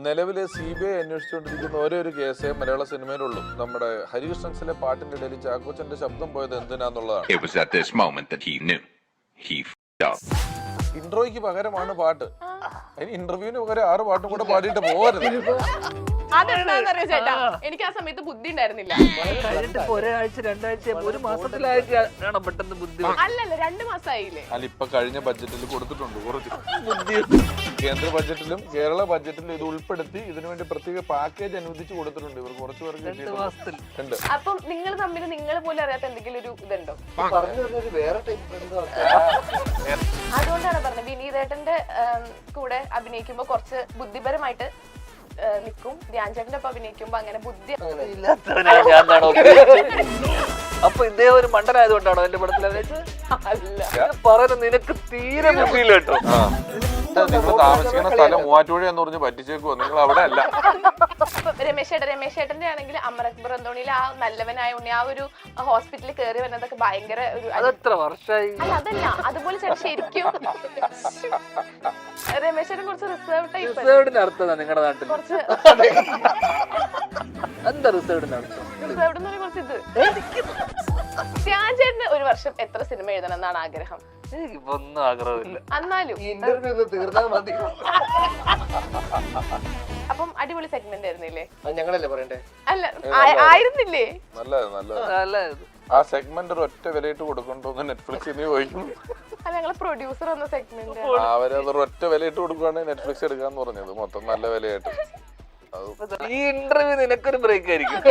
നിലവിലെ CBI അന്വേഷിച്ചുകൊണ്ടിരിക്കുന്ന ഒരേ ഒരു കേസേ മലയാള സിനിമയിലുള്ളൂ. നമ്മുടെ ഹരികൃഷ്ണൻസിലെ പാട്ടിന്റെ ഇടയിൽ ചാക്കോച്ചന്റെ ശബ്ദം പോയത് എന്തിനാന്നുള്ളതാണ്. It was at this moment that he knew he f***ed up. ഇൻട്രോയ്ക്ക് പകരമാണ് പാട്ട്. അതിന് ഇന്റർവ്യൂവിന് പകരം 6 പാട്ടും കൂടെ പാടിയിട്ട് പോകരുത്. അതെന്താന്നറിയോ ചേട്ടാ, എനിക്ക് ആ സമയത്ത് ബുദ്ധി ഉണ്ടായിരുന്നില്ല. ഒരാഴ്ച 2 ആഴ്ച 1 മാസത്തിലായിട്ടാണ് പെട്ടെന്ന് ബുദ്ധി. അല്ലല്ല 2 മാസമായില്ലേ. അല്ല, ഇപ്പൊ കഴിഞ്ഞ ബഡ്ജറ്റിൽ കൊടുത്തിട്ടുണ്ട് കുറച്ച് ബുദ്ധി. കേന്ദ്ര ബഡ്ജറ്റിലും കേരള ബഡ്ജറ്റിലും ഇത് ഉൾപ്പെടുത്തി ഇതിനുവേണ്ടി പ്രത്യേക പാക്കേജ് അനുവദിച്ചു കൊടുത്തിട്ടുണ്ട്. ഇവർ കുറച്ച് പേർക്ക് ഉണ്ട്. അപ്പം നിങ്ങൾ തമ്മിൽ നിങ്ങൾ പോലും അറിയാത്ത എന്തെങ്കിലും ഒരു ഇതുണ്ടോ? അതുകൊണ്ടാണ് പറഞ്ഞത് വിനീതേട്ടന്റെ കൂടെ അഭിനയിക്കുമ്പോ കുറച്ച് ബുദ്ധിപരമായിട്ട് നിക്കും. ധ്യാൻ ചേട്ടന്റെ ഒപ്പം അഭിനയിക്കുമ്പോ അങ്ങനെ ബുദ്ധി അപ്പൊ ഇദ്ദേഹം ഒരു മണ്ടനായതുകൊണ്ടാണോ എന്റെ പടത്തിൽ പറയുന്നത്? നിനക്ക് തീരെ ബുദ്ധിയില്ല കേട്ടോ. നിങ്ങൾ താമസിക്കുന്ന സ്ഥലം മൂവാറ്റുപുഴ എന്ന് പറഞ്ഞ് പറ്റിച്ചേക്കുവോ? നിങ്ങൾ അവിടെ അല്ല. രമേശ് ചേട്ടന്റെ ആണെങ്കിൽ അമരക്ബർ അന്തോണിയിൽ ആ നല്ലവനായ ഉണ്ണി ആ ഒരു ഹോസ്പിറ്റലിൽ കയറി വരുന്നതൊക്കെ ഭയങ്കര ഒരു അതെത്ര വർഷമായി? അല്ല അതല്ല, അതുപോലെ ചേട്ടൻ ശരിക്കും രമേശ് ചേട്ടൻ കുറച്ച് റിസേർവ്ഡിന്റെ അർത്ഥം നിങ്ങളുടെ നാട്ടിൽ എന്താ റിസേർവ്ഡിന്റെ അർത്ഥം? റിസേർവ്ഡ് എന്ന് പറഞ്ഞ കുറച്ച് ഇത്. ധ്യാൻ ചേട്ടന് ഒരു വർഷം എത്ര സിനിമ എഴുതണം എന്നാണ് ആഗ്രഹം? എനിക്കിപ്പോ ഒന്നും ആഗ്രഹമില്ല. എന്നാലും അപ്പം അടിപൊളി സെഗ്മെന്റ് ആയിരുന്നില്ലേ? ഞങ്ങളല്ലേ പറയണ്ടേ? അല്ല ആയിരുന്നില്ലേ? നല്ലത്. ആ സെഗ്മെന്റ് ഒരു ഒറ്റ വിലയിട്ട് കൊടുക്കണ്ടോന്ന് നെറ്റ്ഫ്ലിക്സിന് ചോദിക്കും. അല്ല, ഞങ്ങളെ പ്രൊഡ്യൂസർ എന്ന സെഗ്മെന്റ് അവരത് ഒറ്റ വിലയിട്ട് കൊടുക്കുകയാണെങ്കിൽ നെറ്റ്ഫ്ലിക്സ് എടുക്കാന്ന് പറഞ്ഞത് മൊത്തം നല്ല വിലയായിട്ട്. ഈ ഇന്റർവ്യൂ നിനക്കൊരു ബ്രേക്ക് ആയിരിക്കും.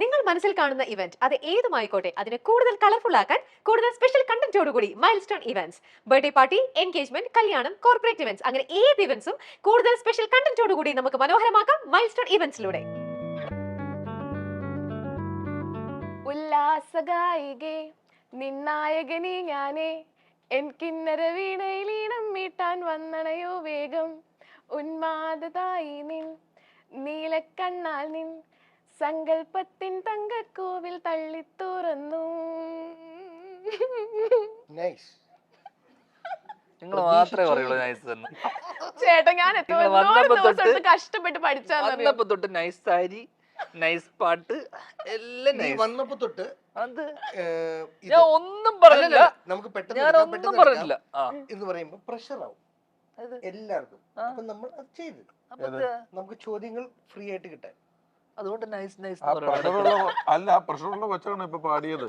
നിങ്ങൾ മനസ്സിൽ കാണുന്ന ഇവന്റ് അത് ഏതുമായിക്കോട്ടെ, അതിനെ കൂടുതൽ കളർഫുൾ ആക്കാൻ കൂടുതൽ സ്പെഷ്യൽ കണ്ടന്റോടുകൂടി milestone events, birthday party, engagement, കല്യാണം, കോർപ്പറേറ്റ് ഇവന്റ്സ്, അങ്ങനെ ഏത് ഇവന്റ്സും കൂടുതൽ സ്പെഷ്യൽ കണ്ടന്റോടുകൂടി നമുക്ക് മനോഹരമാക്കാം മൈൽസ്റ്റോൺ ഇവന്റ്സിലൂടെ. ഉല്ലാസഗായികേ നിന്നായകനീ ഞാനേ, എൻ കിന്നര വീണയിലീണം മീട്ടാൻ വന്നണയോ വേഗം, ഉന്മാദതായി നിൻ നീലക്കണ്ണാൽ നിൻ സങ്കൽപ്പത്തിൻ തങ്കക്കോവിൽ തള്ളി തുറന്നു. നിങ്ങൾ മാത്രമേ പറയുള്ളൂ നൈസ് തന്നെ. ചേട്ടാ ഞാൻ എത്ര കഷ്ടപ്പെട്ട് പഠിച്ചപ്പോ തൊട്ട് നൈസ് സാരി, നൈസ് പാട്ട് എല്ലാം വന്നപ്പോ തൊട്ട് അത് ഞാൻ ഒന്നും പറഞ്ഞില്ല. നമുക്ക് ഞാനൊന്നും പറഞ്ഞില്ല എന്ന് പറയുമ്പോ പ്രഷർ ആവും എല്ലാവർക്കും. അപ്പൊ നമ്മൾ അത് ചെയ്ത് നമുക്ക് ചോദ്യങ്ങൾ ഫ്രീ ആയിട്ട് കിട്ടാൻ. അതുകൊണ്ട് നൈസ് നൈസ് അല്ല, പ്രഷറുള്ള കൊച്ചാണ് ഇപ്പൊ പാടിയത്.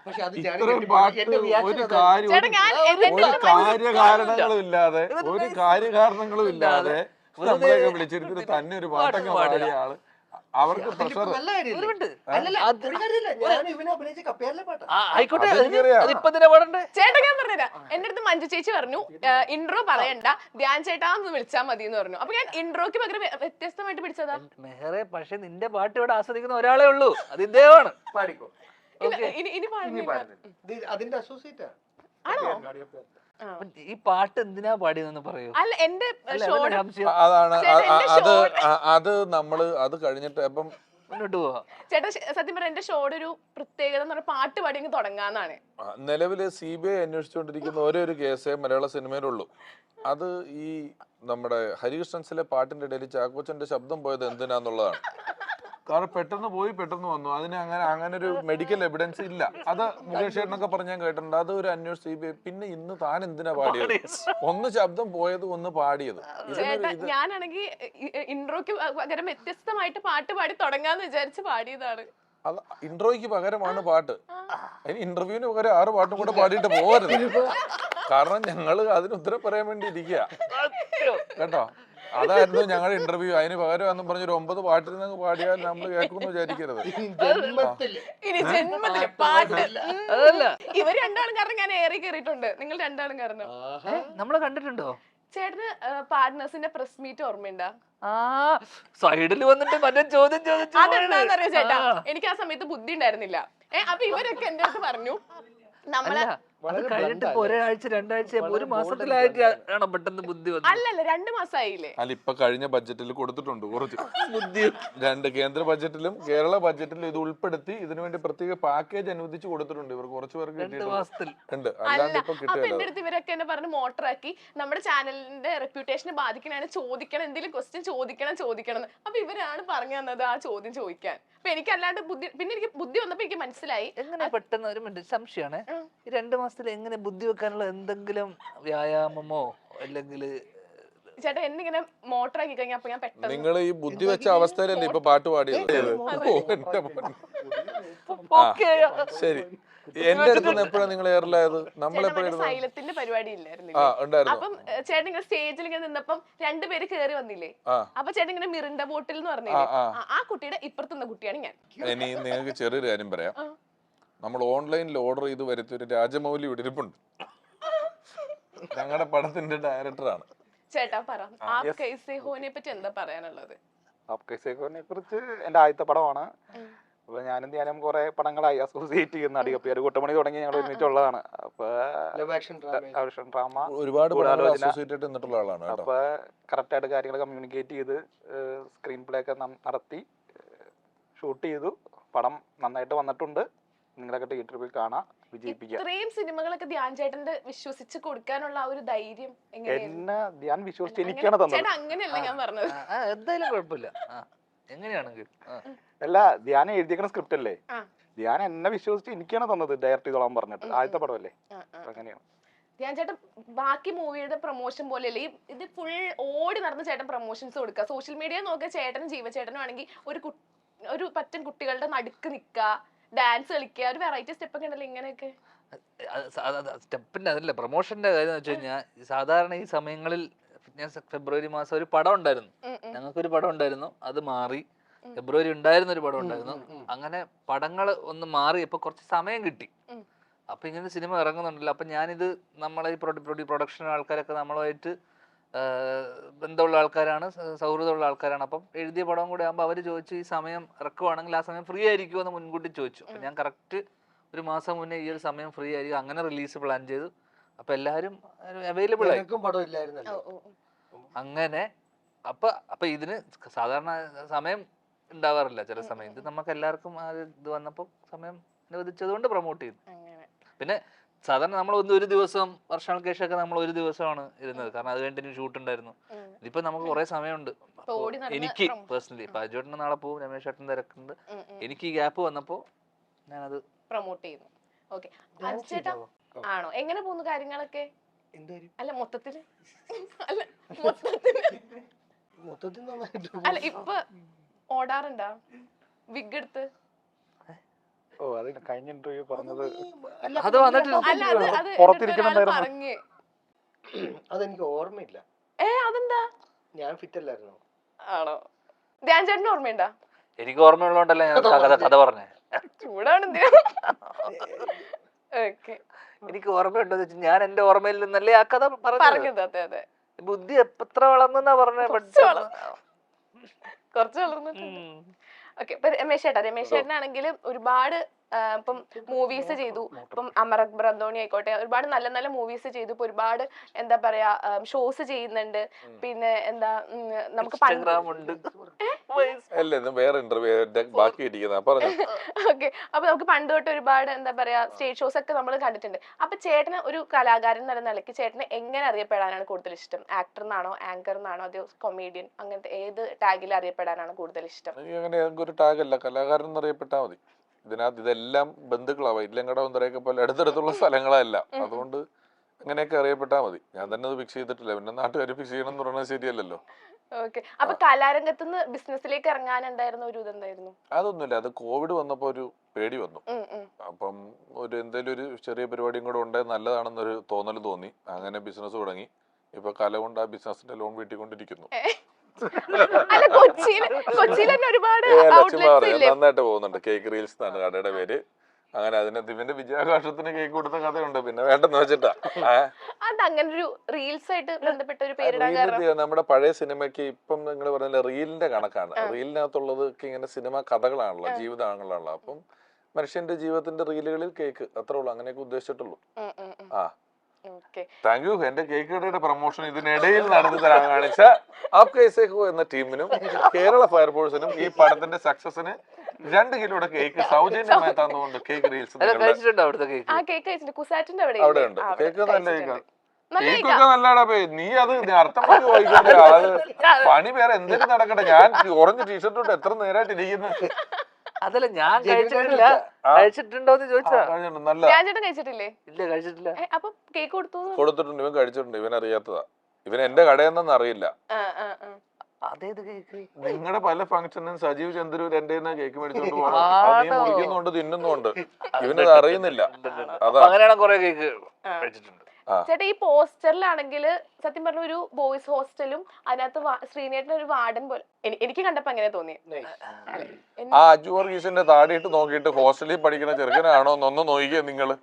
പക്ഷെ അത് ഇത്രയും പാട്ട് ഒരു കാര്യകാരണങ്ങളും ഇല്ലാതെ നമ്മളെയൊക്കെ വിളിച്ചിരുത്തിട്ട് തന്നെ ഒരു പാട്ടൊക്കെ പാടിയ ആള്. അവർക്ക് പ്രഷർ ആയിക്കോട്ടെ. ചേട്ടാ ഞാൻ പറഞ്ഞുതരാം. എന്റെ അടുത്ത് മഞ്ജു ചേച്ചി പറഞ്ഞു ഇൻട്രോ പറയണ്ട, ധ്യാൻ ചേട്ടാന്ന് വിളിച്ചാൽ മതി എന്ന് പറഞ്ഞു. അപ്പൊ ഞാൻ ഇൻട്രോക്ക് പകരം വ്യത്യസ്തമായിട്ട് പിടിച്ചതാ. മെഹറെ, പക്ഷെ നിന്റെ പാട്ട് ഇവിടെ ആസ്വദിക്കുന്ന ഒരാളെ ഉള്ളൂ, അത് ഇദ്ദേഹമാണ്. പാടിക്കോ. ഇനി അതിന്റെ അസോസിയേറ്റ് ആണോ? ഈ പാട്ട് എന്തിനാ പാടിയതെന്ന് പറയൂ. അല്ല, എന്റെ അത് നമ്മള് അത് കഴിഞ്ഞിട്ട് അപ്പം മുന്നോട്ട് പോവാ. ചേട്ടാ സത്യം പറഞ്ഞ എന്റെ ഷോയുടെ ഒരു പ്രത്യേകത എന്ന് പറഞ്ഞാൽ പാട്ട് പാടി തുടങ്ങാന്നാണ്. നിലവിലെ CBI അന്വേഷിച്ചുകൊണ്ടിരിക്കുന്ന ഒരേ ഒരു കേസേ മലയാള സിനിമയിലുള്ളൂ. അത് ഈ നമ്മുടെ ഹരികൃഷ്ണൻസിലെ പാട്ടിന്റെ ഇടയിൽ ചാക്കോച്ചന്റെ ശബ്ദം പോയത് എന്തിനാന്നുള്ളതാണ്. കാരണം പെട്ടെന്ന് പോയി പെട്ടെന്ന് വന്നു. അതിന് അങ്ങനെ ഒരു മെഡിക്കൽ എവിഡൻസ് ഇല്ല. അത് മുകേഷ് ചേട്ടനൊക്കെ പറഞ്ഞ് ഞാൻ കേട്ടിട്ടുണ്ട്. അത് ഒരു അന്വേഷണം CBI. പിന്നെ ഇന്ന് താൻ എന്തിനാ പാടിയത്? ഒന്ന് ശബ്ദം പോയത്, ഒന്ന് പാടിയത്. ചേട്ടാ ഞാനാണെങ്കിൽ ഇൻട്രോക്ക് പകരം വ്യത്യസ്തമായിട്ട് പാട്ട് പാടി തുടങ്ങാന്ന് വിചാരിച്ച് പാടിയതാണ്. അത് ഇൻട്രോയ്ക്ക് പകരമാണ് പാട്ട്. അതിന് ഇന്റർവ്യൂവിന് പകരം 6 പാട്ടും കൂടെ പാടിയിട്ട് പോകരുത്. കാരണം ഞങ്ങള് അതിന് ഉത്തരം പറയാൻ വേണ്ടി ഇരിക്കുക കേട്ടോ. അതായിരുന്നു ഞങ്ങളുടെ ഇന്റർവ്യൂ. അതിന് പകരം എന്നും പറഞ്ഞൊരു 9 പാട്ടിരുന്ന് പാടിയാൽ നമ്മൾ കേൾക്കുമെന്ന് വിചാരിക്കരുത്. ഇനി ജന്മത്തില് പാട്ട് ഇവർ രണ്ടാളും കാരണം ഞാൻ ഏറി കയറിയിട്ടുണ്ട്. നിങ്ങൾ രണ്ടാളും കാരണം നമ്മളെ കണ്ടിട്ടുണ്ടോ? ചേട്ടന് പാർട്ട്നേഴ്സിന്റെ പ്രസ് മീറ്റ് ഓർമ്മയുണ്ടാ? സൈഡിൽ വന്നിട്ട് മറ്റേ ചോദ്യം ചോദിച്ചു. അതെന്താന്നറിയോ ചേട്ടാ, എനിക്ക് ആ സമയത്ത് ബുദ്ധി ഉണ്ടായിരുന്നില്ല. അപ്പൊ ഇവരൊക്കെ എന്റെ അടുത്ത് പറഞ്ഞു നമ്മളെ അത് കഴിഞ്ഞിട്ട് ഇപ്പൊ ഒരാഴ്ച 2 ആഴ്ച ഒരു മാസത്തിലായിട്ട് ആണോ പെട്ടെന്ന് ബുദ്ധി വന്നത്? അല്ലല്ല 2 മാസമായില്ലേ? അല്ല ഇപ്പൊ കഴിഞ്ഞ ബഡ്ജറ്റിൽ കൊടുത്തിട്ടുണ്ട് കുറച്ച് ബുദ്ധി. 2 കേന്ദ്ര ബഡ്ജറ്റിലും കേരള ബഡ്ജറ്റിലും ഇത് ഉൾപ്പെടുത്തി ഇതിനുവേണ്ടി പ്രത്യേക പാക്കേജ് അനുവദിച്ച് കൊടുത്തിട്ടുണ്ട്. ഇവർ കുറച്ച് പേർക്ക് 2 മാസത്തിൽ ഉണ്ട്, അല്ല അല്ലാണ്ട് ഇപ്പൊ അപ്പൊ എന്റെ കിട്ടില്ല. അടുത്ത് ഇവരൊക്കെ എന്നെ പറഞ്ഞ് മോട്ടറാക്കി നമ്മുടെ ചാനലിന്റെ റെപ്യൂട്ടേഷനെ ബാധിക്കണാണ്, ചോദിക്കണം എന്തെങ്കിലും ക്വസ്റ്റ്യൻ ചോദിക്കണം എന്ന്. അപ്പൊ ഇവരാണ് പറഞ്ഞു തന്നത് ആ ചോദ്യം ചോദിക്കാൻ. അപ്പൊ എനിക്ക് അല്ലാണ്ട് പിന്നെ എനിക്ക് ബുദ്ധി വന്നപ്പോ എനിക്ക് മനസ്സിലായി എങ്ങനെ പെട്ടെന്ന് ഒരു മിനിറ്റ് സംശയമാണ്, ഈ 2 മാസത്തിൽ എങ്ങനെ ബുദ്ധി വെക്കാനുള്ള എന്തെങ്കിലും വ്യായാമമോ അല്ലെങ്കിൽ ചേട്ടാ എന്നിങ്ങനെ മോട്ടറാക്കി കഴിഞ്ഞാൽ അപ്പൊ ഞാൻ പെട്ടെന്ന് നിങ്ങൾ ഈ ബുദ്ധി വെച്ച അവസ്ഥയിലല്ലേ ഇപ്പൊ പാട്ട് പാടിയത്? ഓ, എന്റെ പൊന്നേ. ആ, ശരി. എന്റെ അടുത്ത് എപ്പോഴാണ് നിങ്ങൾ എയറിലായത്? നമ്മളെപ്പോഴും സൈലത്തിന്റെ പരിപാടി ഇല്ലായിരുന്നു. ആ ഉണ്ടായിരുന്നു. അപ്പം ചേട്ടൻ ഇങ്ങനെ സ്റ്റേജിൽ ഇങ്ങനെ നിന്നപ്പം 2 പേര് കേറി വന്നില്ലേ? അപ്പൊ ചേട്ടൻ ഇങ്ങനെ മിറിണ്ട ബോട്ടിൽ എന്ന് പറഞ്ഞില്ലേ, ആ കുട്ടിയുടെ ഇപ്പുറത്തുന്ന കുട്ടിയാണ് ഞാൻ. ഇനി നിങ്ങൾക്ക് ചെറിയൊരു കാര്യം പറയാം. നമ്മൾ ഓൺലൈനിൽ ഓർഡർ ചെയ്ത് വരുത്തിയ ഒരു രാജമൗലി ഇവിടെ ഇരിപ്പുണ്ട്. ഞങ്ങളുടെ പടത്തിന്റെ ഡയറക്ടറാണ്. ചേട്ടാ പറ ആ കൈസേ ഹോനെ പറ്റി എന്താ പറയാനുള്ളത്? ആപ്കൈസേക്കോനെ കുറിച്ച് എന്റെ ആദ്യത്തെ പടമാണ്. അപ്പൊ ഞാനും കുറെ പടങ്ങളായി അസോസിയേറ്റ് ചെയ്യുന്ന അടികപ്പേര് കുട്ടമണി തുടങ്ങി ഞങ്ങൾ ഒരുമിച്ചുള്ളതാണ്. അപ്പൊ ഡ്രാമ ഒരുപാട് അസോസിയേറ്റ് നിന്നിട്ടുള്ള ആളാണ് കേട്ടോ. അപ്പൊ കറക്റ്റ് ആയിട്ട് കാര്യങ്ങൾ കമ്മ്യൂണിക്കേറ്റ് ചെയ്ത് സ്ക്രീൻ പ്ലേ ഒക്കെ നടത്തി ഷൂട്ട് ചെയ്തു. പടം നന്നായിട്ട് വന്നിട്ടുണ്ട്. നിങ്ങളൊക്കെ തിയേറ്ററിൽ പോയി കാണാം, വിജയിപ്പിക്കാം. ഇത്രയും സിനിമകളൊക്കെ ധ്യാൻ ചേട്ടന്റെ വിശ്വസിച്ച് കൊടുക്കാനുള്ള ആ ഒരു ധൈര്യം എന്നെ ധ്യാൻ വിശ്വസിച്ച് എനിക്കാണ് തന്നത്. ചേട്ടാ അങ്ങനെയല്ല ഞാൻ പറഞ്ഞത്. എന്തായാലും കുഴപ്പമില്ല, എങ്ങനെയാണെങ്കിൽ അല്ല, ധ്യാൻ എഴുതിയേക്കുന്ന സ്ക്രിപ്റ്റ് അല്ലേ, ധ്യാൻ എന്നെ വിശ്വസിച്ച് എനിക്കാണ് തന്നത് ഡയറക്റ്റ് ചെയ്തോളാൻ പറഞ്ഞിട്ട്. ആദ്യത്തെ പടമല്ലേ, അങ്ങനെയാണ്. ധ്യാൻ ചേട്ടൻ ബാക്കി മൂവിയുടെ പ്രൊമോഷൻ പോലെയല്ലേ ഇത് ഫുൾ ഓടി നടന്ന് ചേട്ടൻ പ്രൊമോഷൻസ് കൊടുക്കുക. സോഷ്യൽ മീഡിയ നോക്കുക, ചേട്ടനും ജീവചേട്ടനും ആണെങ്കിൽ ഒരു പറ്റൻ കുട്ടികളുടെ നടുക്ക് നിൽക്കുക, ഡാൻസ് കളിക്കുക, ഒരു വെറൈറ്റി സ്റ്റെപ്പ് ഒക്കെ ഉണ്ടല്ലോ ഇങ്ങനെയൊക്കെ. സ്റ്റെപ്പിന്റെ അതല്ല പ്രൊമോഷന്റെ കാര്യം എന്ന് വെച്ച് കഴിഞ്ഞാൽ സാധാരണ ഈ സമയങ്ങളിൽ ഫെബ്രുവരി മാസം ഒരു പടം ഉണ്ടായിരുന്നു, ഞങ്ങൾക്കൊരു പടം ഉണ്ടായിരുന്നു, അത് മാറി. ഫെബ്രുവരി ഉണ്ടായിരുന്ന ഒരു പടം ഉണ്ടായിരുന്നു. അങ്ങനെ പടങ്ങൾ ഒന്ന് മാറി ഇപ്പൊ കുറച്ച് സമയം കിട്ടി. അപ്പൊ ഇങ്ങനെ സിനിമ ഇറങ്ങുന്നുണ്ടല്ലോ. അപ്പൊ ഞാനിത് നമ്മളെ ഈ പ്രൊഡക്ഷൻ ആൾക്കാരൊക്കെ നമ്മളുമായിട്ട് ബന്ധമുള്ള ആൾക്കാരാണ്, സൗഹൃദമുള്ള ആൾക്കാരാണ്. അപ്പം എഴുതിയ പടം കൂടെ ആകുമ്പോൾ അവർ ചോദിച്ചു ഈ സമയം ഇറക്കുവാണെങ്കിൽ ആ സമയം ഫ്രീ ആയിരിക്കുമോ എന്ന് മുൻകൂട്ടി ചോദിച്ചു. അപ്പം ഞാൻ കറക്റ്റ് ഒരു മാസം മുന്നേ ഈ ഒരു സമയം ഫ്രീ ആയിരിക്കും, അങ്ങനെ റിലീസ് പ്ലാൻ ചെയ്തു. അപ്പം എല്ലാവരും അവൈലബിൾ ആയി. അങ്ങനെ അപ്പൊ ഇതിന് സാധാരണ സമയം ഉണ്ടാവാറില്ല ചില സമയം. ഇത് നമുക്ക് എല്ലാവർക്കും ഇത് വന്നപ്പോൾ സമയം അനുവദിച്ചത് കൊണ്ട് പ്രൊമോട്ട് ചെയ്തു. പിന്നെ സാധാരണ നമ്മൾ ഒരു ദിവസം വർഷങ്ങൾക്ക് ശേഷമൊക്കെ നമ്മൾ ഒരു ദിവസമാണ് ഇരുന്നത്, കാരണം അത് കഴിഞ്ഞിട്ട് ഷൂട്ട് ഉണ്ടായിരുന്നു. ഇതിപ്പോ നമുക്ക് കുറെ സമയമുണ്ട്. എനിക്ക് പേഴ്സണലി പാജോട്ടിന് നാളെ പോകും, രമേശ് ചേട്ടൻ തിരക്കുണ്ട്. എനിക്ക് ഈ ഗ്യാപ്പ് വന്നപ്പോ ഞാനത് പ്രൊമോട്ട് ചെയ്യുന്നു. ഓക്കെ, ചേട്ടാ ആണോ എങ്ങനെ പോകുന്നു കാര്യങ്ങളൊക്കെ? അല്ല മൊത്തത്തില് അല്ല ഇപ്പൊ ഓടാറുണ്ടാ വിഗ് എടുത്ത്? ഓ, അത് കഴിഞ്ഞ ഇന്റർവ്യൂ പറഞ്ഞത് അത് വന്നിട്ട് പറഞ്ഞ് അതെനിക്ക് ഓർമ്മയില്ല. അതെന്താ? ഞാൻ ഫിറ്റ് അല്ലായിരുന്നു. ആണോ? ധ്യാൻ ചേട്ടന് ഓർമ്മയുണ്ടാ? എനിക്ക് ഓർമ്മയുള്ളതുകൊണ്ടല്ലേ ഞാൻ കഥ പറഞ്ഞേ. ചൂടാണ് എനിക്ക് ഓർമ്മയുണ്ടോ ഞാൻ എന്റെ ഓർമ്മയിൽ നിന്നല്ലേ ആ കഥ പറഞ്ഞത്. അതെ അതെ, ബുദ്ധി എത്ര വളർന്നെന്നാ പറഞ്ഞേ? കുറച്ച് വളർന്നിട്ടുണ്ട്. ഓക്കെ, ഇപ്പൊ രമേശ് ചേട്ടനാണെങ്കിൽ ഒരുപാട് ഇപ്പം മൂവീസ് ചെയ്തു. ഇപ്പം അമർ അക്ബർ അന്തോണി ആയിക്കോട്ടെ, ഒരുപാട് നല്ല നല്ല മൂവീസ് ചെയ്തു. ഇപ്പൊ ഒരുപാട് എന്താ പറയാ ഷോസ് ചെയ്യുന്നുണ്ട്. പിന്നെ എന്താ നമുക്ക് ഓക്കെ, അപ്പൊ നമുക്ക് പണ്ട് തൊട്ട് ഒരുപാട് എന്താ പറയാ സ്റ്റേജ് ഷോസ് ഒക്കെ നമ്മൾ കണ്ടിട്ടുണ്ട്. അപ്പൊ ചേട്ടന് ഒരു കലാകാരൻ എന്ന നിലയ്ക്ക് ചേട്ടന് എങ്ങനെ അറിയപ്പെടാനാണ് കൂടുതൽ ഇഷ്ടം? ആക്ടർ എന്നാണോ, ആങ്കർ എന്നാണോ, അതോ കൊമേഡിയൻ, അങ്ങനത്തെ ഏത് ടാഗിൽ അറിയപ്പെടാനാണ് കൂടുതൽ ഇഷ്ടം? അങ്ങനെ ഒരു ടാഗല്ല, കലാകാരൻ എന്നറിയപ്പെട്ടാൽ മതി. ഇതിനകത്ത് ഇതെല്ലാം ബന്ധുക്കളാവാം, ഇല്ലങ്കടവും തറയൊക്കെ പോലെ അടുത്തടുത്തുള്ള സ്ഥലങ്ങളല്ല. അതുകൊണ്ട് അങ്ങനെയൊക്കെ അറിയപ്പെട്ടാൽ മതി. ഞാൻ തന്നെ അത് ഫിക്സ് ചെയ്തിട്ടില്ല, പിന്നെ നാട്ടുകാർ ഫിക്സ് ചെയ്യണം എന്ന് പറയുന്നത് ശരിയല്ലല്ലോ. ഓക്കെ, അപ്പൊ കലാരംഗത്തുനിന്ന് ബിസിനസ്സിലേക്ക് ഇറങ്ങാനുണ്ടായിരുന്ന ഒരു ഇതെന്തായിരുന്നു? അതൊന്നുമില്ല, അത് കോവിഡ് വന്നപ്പോ ഒരു പേടി വന്നു. അപ്പം എന്തെങ്കിലും ഒരു ചെറിയ പരിപാടിയും കൂടെ ഉണ്ടെങ്കിൽ നല്ലതാണെന്നൊരു തോന്നൽ തോന്നി. അങ്ങനെ ബിസിനസ് തുടങ്ങി. ഇപ്പൊ കല കൊണ്ട് ആ ബിസിനസിന്റെ ലോൺ വീട്ടിക്കൊണ്ടിരിക്കുന്നു. നന്നായിട്ട് പോകുന്നുണ്ട്. കേക്ക് റീൽസ് എന്നാണ് കടയുടെ പേര്. അങ്ങനെ അതിന് ദിവന്റെ വിജയാഘോഷത്തിന് കേക്ക് കൊടുത്ത കഥയുണ്ട്. പിന്നെ വേണ്ടെന്ന് വെച്ചിട്ടാ നമ്മുടെ പഴയ സിനിമയ്ക്ക് ഇപ്പം നിങ്ങൾ പറഞ്ഞ റീലിന്റെ കണക്കാണ്. റീലിനകത്തുള്ളത് ഇങ്ങനെ സിനിമ കഥകളാണല്ലോ, ജീവിതങ്ങളാണല്ലോ. അപ്പം മനുഷ്യന്റെ ജീവിതത്തിന്റെ റീലുകളിൽ കേക്ക് അത്രേ ഉള്ളൂ, അങ്ങനെയൊക്കെ ഉദ്ദേശിച്ചിട്ടുള്ളൂ. ആ ഓക്കെ. Thank you. എന്റെ കേക്ക് കടയുടെ പ്രൊമോഷൻ ഇതിനിടയിൽ നടത്തി തരാൻ കാണിച്ച ആപ് കൈസേ ഹോ എന്ന ടീമിനും കേരള ഫയർഫോഴ്സിനും ഈ പടത്തിന്റെ സക്സസിന് 2 കിലോയുടെ കേക്ക് സൗജന്യമായി തന്നുകൊണ്ട് കേക്ക് റീൽസ് കഴിച്ചിട്ടുണ്ടോ അവിടുത്തെ കേക്ക്? ആ കേക്ക് കഴിച്ചിട്ട് കുസാറ്റിന്റെ അവിടെ ഉണ്ട്. കേക്ക് നല്ല കേക്ക്, നല്ല കേക്കൊക്കെ നല്ലതാടാ പേ. നീ അത് അർത്ഥം വെച്ച് വായിക്കണ്ട. അത് പണി വേറെ എന്തെങ്കിലും നടക്കട്ടെ. ഞാൻ ഓറഞ്ച് ടീഷർട്ട് ഇട്ട് എത്ര നേരമായിട്ട് ഇരിക്കുന്നു. അതല്ല ഞാൻ കഴിച്ചിട്ടില്ല, കഴിച്ചിട്ടുണ്ടോന്ന് ചോദിച്ചാ. നല്ല രാജേട്ടൻ കഴിച്ചിട്ടില്ലേ? ഇല്ല കഴിച്ചിട്ടില്ല. അപ്പൊ കേക്ക് കൊടുത്തിട്ടുണ്ട്. ഇവൻ കഴിച്ചിട്ടുണ്ട്. ഇവൻ അറിയാത്തതാ. ഇവൻ എന്റെ കടയെന്നൊന്നും അറിയില്ല. അതേത് കേക്ക്? നിങ്ങളുടെ പല ഫംഗ്ഷനും സജീവ് ചന്ദ്രൂർ എന്റെ കേക്ക് മേടിച്ചോണ്ട് പോകണം. നീ മുറിക്കുന്നുണ്ട്, തിന്നുന്നുണ്ട്. ഇവനത് അറിയുന്നില്ല. അതാ അങ്ങനെയാണ് കൊറേ കേക്ക് കഴിച്ചിട്ടുണ്ട്. ചേട്ടാ ഈ പോസ്റ്ററിലാണെങ്കിൽ സത്യം പറഞ്ഞ ഒരു ബോയ്സ് ഹോസ്റ്റലും അതിനകത്ത് ശ്രീനേട്ടൻ ഒരു വാർഡൻ പോലെ എനിക്ക് കണ്ടപ്പോ അങ്ങനെ തോന്നി. ആ അജു വർഗീസിന്റെ താടിയിട്ട് നോക്കിയിട്ട് ഹോസ്റ്റലിൽ പഠിക്കുന്ന ചെറുക്കനാണോ എന്നൊന്ന് നോക്കിയേ നിങ്ങള്.